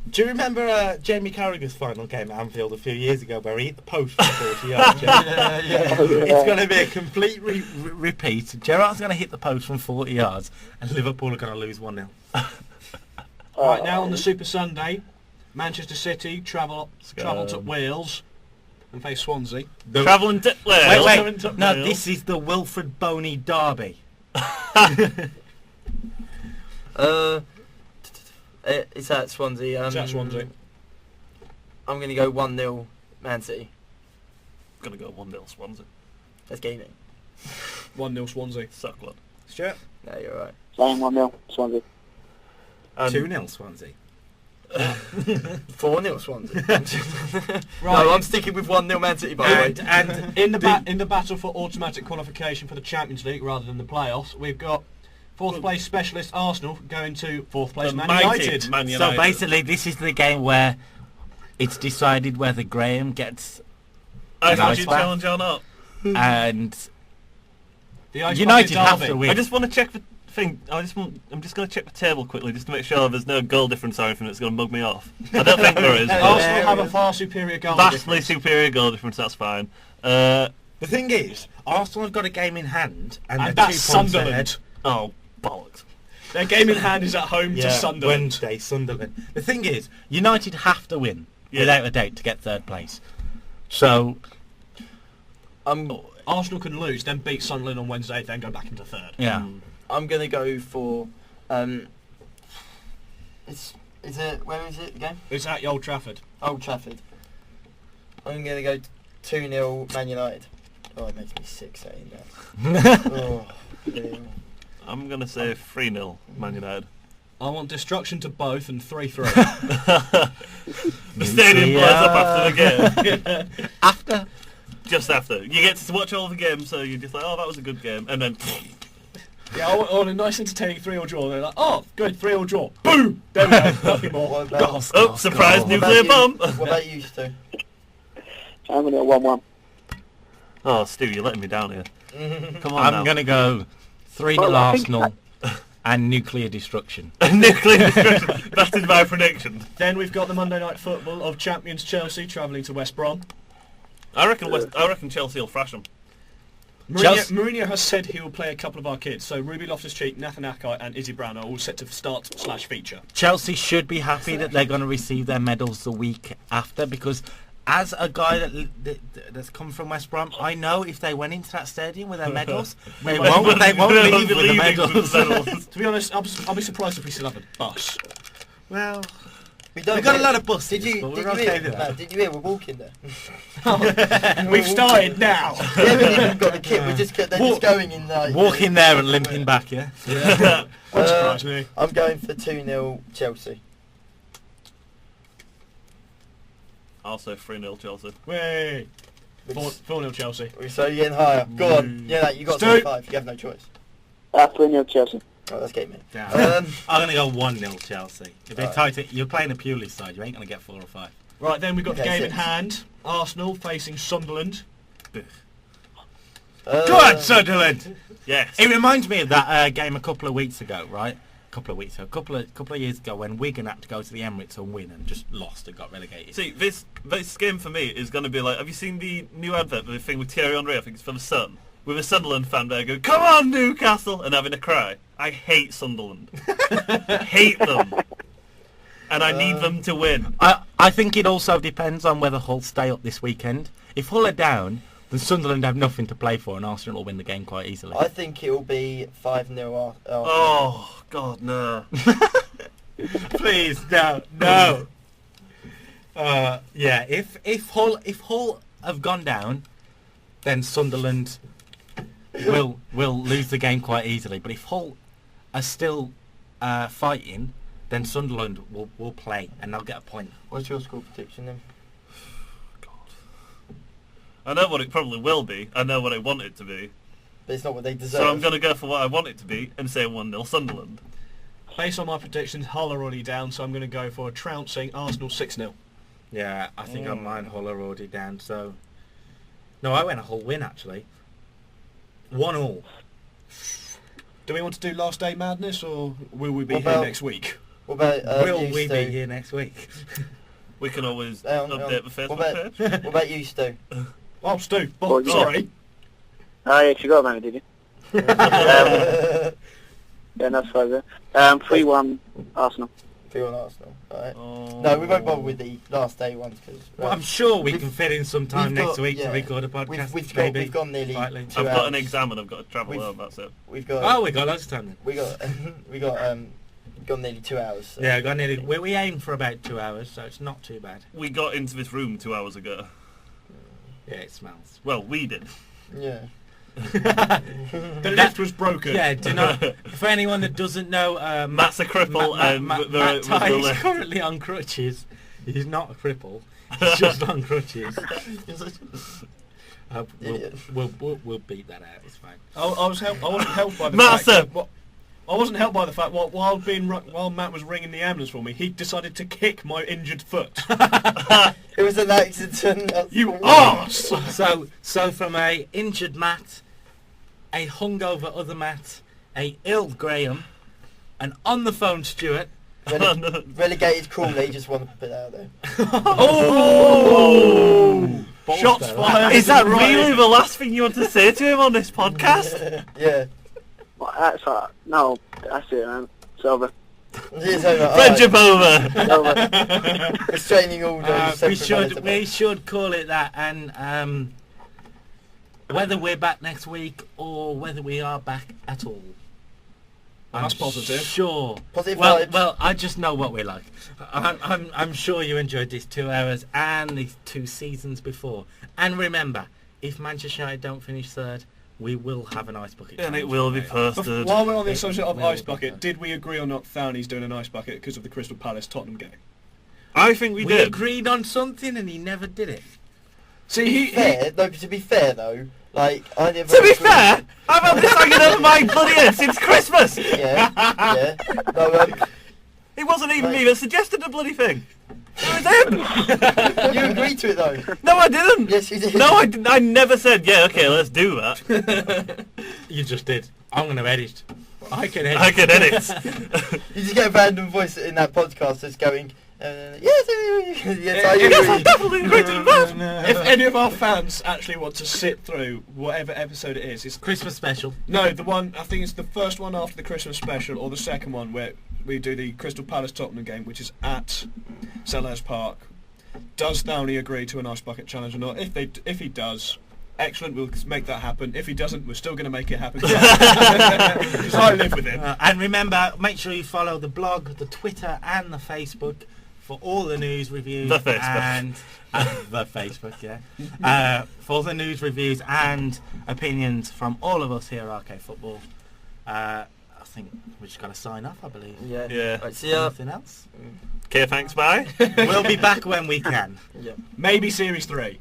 Do you remember Jamie Carragher's final game at Anfield a few years ago where he hit the post for 40 yards? Yeah. It's going to be a complete repeat. Gerrard's going to hit the post from 40 yards and Liverpool are going to lose 1-0. Right, now on the Super Sunday, Manchester City travel to Wales and face Swansea. Travelling to Wales. Wait. No, this is the Wilfred Boney derby. It's at Swansea. It's at Swansea. I'm going to go 1-0 Man City. I'm going to go 1-0 Swansea. That's gaming. 1-0 Swansea. Suck blood. Stuart? No, you're right. Same 1-0 Swansea. 2-0 Swansea. 4-0 Swansea. Right. No, I'm sticking with 1-0 Man City, by the way. And in the battle for automatic qualification for the Champions League rather than the playoffs, we've got 4th place specialist Arsenal going to 4th place Man United. Man United. So basically this is the game where it's decided whether Graham gets I thought ice you'd bath. challenge on up. and The Ice United Bucket have derby. to win. I just want to check I'm just going to check the table quickly just to make sure there's no goal difference or anything that's going to mug me off. I don't think there is. Arsenal have a far superior goal difference. Vastly superior goal difference, that's fine. The thing is, Arsenal have got a game in hand, and they're that's 2 points Sunderland. ahead. Oh, bollocks. Their game in hand is at home to Sunderland. Wednesday, Sunderland. The thing is, United have to win without a doubt to get 3rd place. So, Arsenal can lose, then beat Sunderland on Wednesday, then go back into 3rd. Yeah. I'm going to go for... where is it, the game? It's at Old Trafford. Old Trafford. I'm going to go 2-0 Man United. Oh, it makes me sick saying that. Oh, dear. I'm going to say 3-0 Man United. I want destruction to both and 3-3. The stadium blows up after the game. After? Just after. You get to watch all the games, so you're just like, oh, that was a good game. And then... Yeah, I want a nice entertaining 3-3 draw. They're like, oh, good, 3-3 draw. Boom! There we go, nothing more. Surprise nuclear bomb! What about you, Stu? I'm going to go 1-1. Oh, Stu, you're letting me down here. Come on I'm going to go 3-0 Arsenal and nuclear destruction. Nuclear destruction. That is my prediction. Then we've got the Monday Night Football of champions Chelsea travelling to West Brom. I reckon Chelsea will thrash them. Mourinho has said he will play a couple of our kids, so Ruby Loftus-Cheek, Nathan Akai and Izzy Brown are all set to start/feature. Chelsea should be happy that they're going to receive their medals the week after, because as a guy that's come from West Brom, I know if they went into that stadium with their medals, they won't leave with the medals. To be honest, I'll be surprised if we still have a bus. Well... We've got a lot of buses. Did you hear we're walking there? We've started now. We haven't even got the kit. They're just going in there. Walking there and limping back, yeah? Won't surprise me. I'm going for 2-0 Chelsea. Also 3-0 Chelsea. Way. 4-0 Chelsea. So you're getting higher. Go on. Yeah, you got 5. You have no choice. 3-0 Chelsea. Oh, that's getting me. I'm going to go 1-0 Chelsea. If they tight it, you're playing a Pulis side. You ain't going to get 4 or 5. Right, then we've got the game in hand. Arsenal facing Sunderland. Go on, Sunderland! Yes. It reminds me of that game a couple of weeks ago, right? A couple of years ago when Wigan had to go to the Emirates and win and just lost and got relegated. See, this game for me is going to be like, have you seen the new advert, the thing with Thierry Henry, I think it's for the Sun? With a Sunderland fan there going, come on Newcastle, and having a cry. I hate Sunderland. Hate them. And I need them to win. I think it also depends on whether Hull stay up this weekend. If Hull are down, then Sunderland have nothing to play for and Arsenal will win the game quite easily. I think it will be 5-0 Arsenal. Oh, God, no. Please, no. Yeah, if Hull have gone down, then Sunderland will lose the game quite easily. But if Hull are still fighting, then Sunderland will play and they'll get a point. What's your score prediction then? God. I know what it probably will be. I know what I want it to be. But it's not what they deserve. So I'm going to go for what I want it to be and say 1-0 Sunderland. Based on my predictions, Hull are already down, so I'm going to go for a trouncing Arsenal 6-0. Yeah, I think on mine Hull are already down, so... No, I went a Hull win, actually. 1-1. Do we want to do last day madness, or will we be here next week? What about will we be here next week? We can always update the Facebook page. What about you, Stu? Oh, Stu. Sorry. Oh, yeah, you got that, did you? Yeah, that's fine then. 3-1 Arsenal. 3-1 Arsenal. Right. Oh. No, we won't bother with the last day ones because. Well, I'm sure we can fit in some time next week to record a podcast. We've gone nearly. 2 I've got an exam and I've got to travel home. That's it. We got loads of time then. We got gone nearly 2 hours. So. Yeah, got nearly. We aim for about 2 hours, so it's not too bad. We got into this room 2 hours ago. Yeah, it smells. Well, we did. Yeah. The lift was broken. Yeah, do not. For anyone that doesn't know, Matt's a cripple, and Matt is currently on crutches. He's not a cripple. He's just on crutches. We'll beat that out. It's fine. I wasn't helped by the fact. I wasn't helped by the fact while Matt was ringing the ambulance for me, he decided to kick my injured foot. It was an accident. You arse! So from a injured Matt, a hungover other Matt, a ill Graham, an on the phone Stuart. Relegated Crawley, just want to put that out there. Oh! Shots fired. Is that really the last thing you want to say to him on this podcast? Yeah. Well, that's no, that's it, man. It's over. It's over. Friendship over. Restraining orders. We should call it that, and whether we're back next week or whether we are back at all. That's positive. Sure. Positive vibes. Well, I just know what we're like. I'm sure you enjoyed these 2 hours and these 2 seasons before. And remember, if Manchester United don't finish third, we will have an ice bucket. And it will be posted. While we're on the subject of ice bucket, did we agree or not Thowney's doing an ice bucket because of the Crystal Palace Tottenham game? I think we did. We agreed on something and he never did it. See, to be fair though, like I never. To be fair, I've had this hanging over my bloody head since Christmas. Yeah. No, it wasn't even me that suggested the bloody thing. It was him. You agreed to it though. No, I didn't. Yes, you did. No, I didn't. I never said, yeah, okay, let's do that. You just did. I'm going to edit. I can edit. You just get a random voice in that podcast that's going, yes, I definitely agree to that. If any of our fans actually want to sit through whatever episode it is, it's Christmas special. No, the one, I think it's the first one after the Christmas special, or the second one where we do the Crystal Palace Tottenham game, which is at Selhurst Park. Does Thowney agree to an ice bucket challenge or not? If he does, excellent, we'll make that happen. If he doesn't, we're still going to make it happen. Because I live with him. And remember, make sure you follow the blog, the Twitter and the Facebook for all the news reviews. The Facebook. And the Facebook, yeah. For all the news reviews and opinions from all of us here at Arcade Football. I think we just got to sign off, I believe. Yeah. Right, see ya. Anything else? Okay, thanks, bye. We'll be back when we can. Yeah. Maybe Series 3.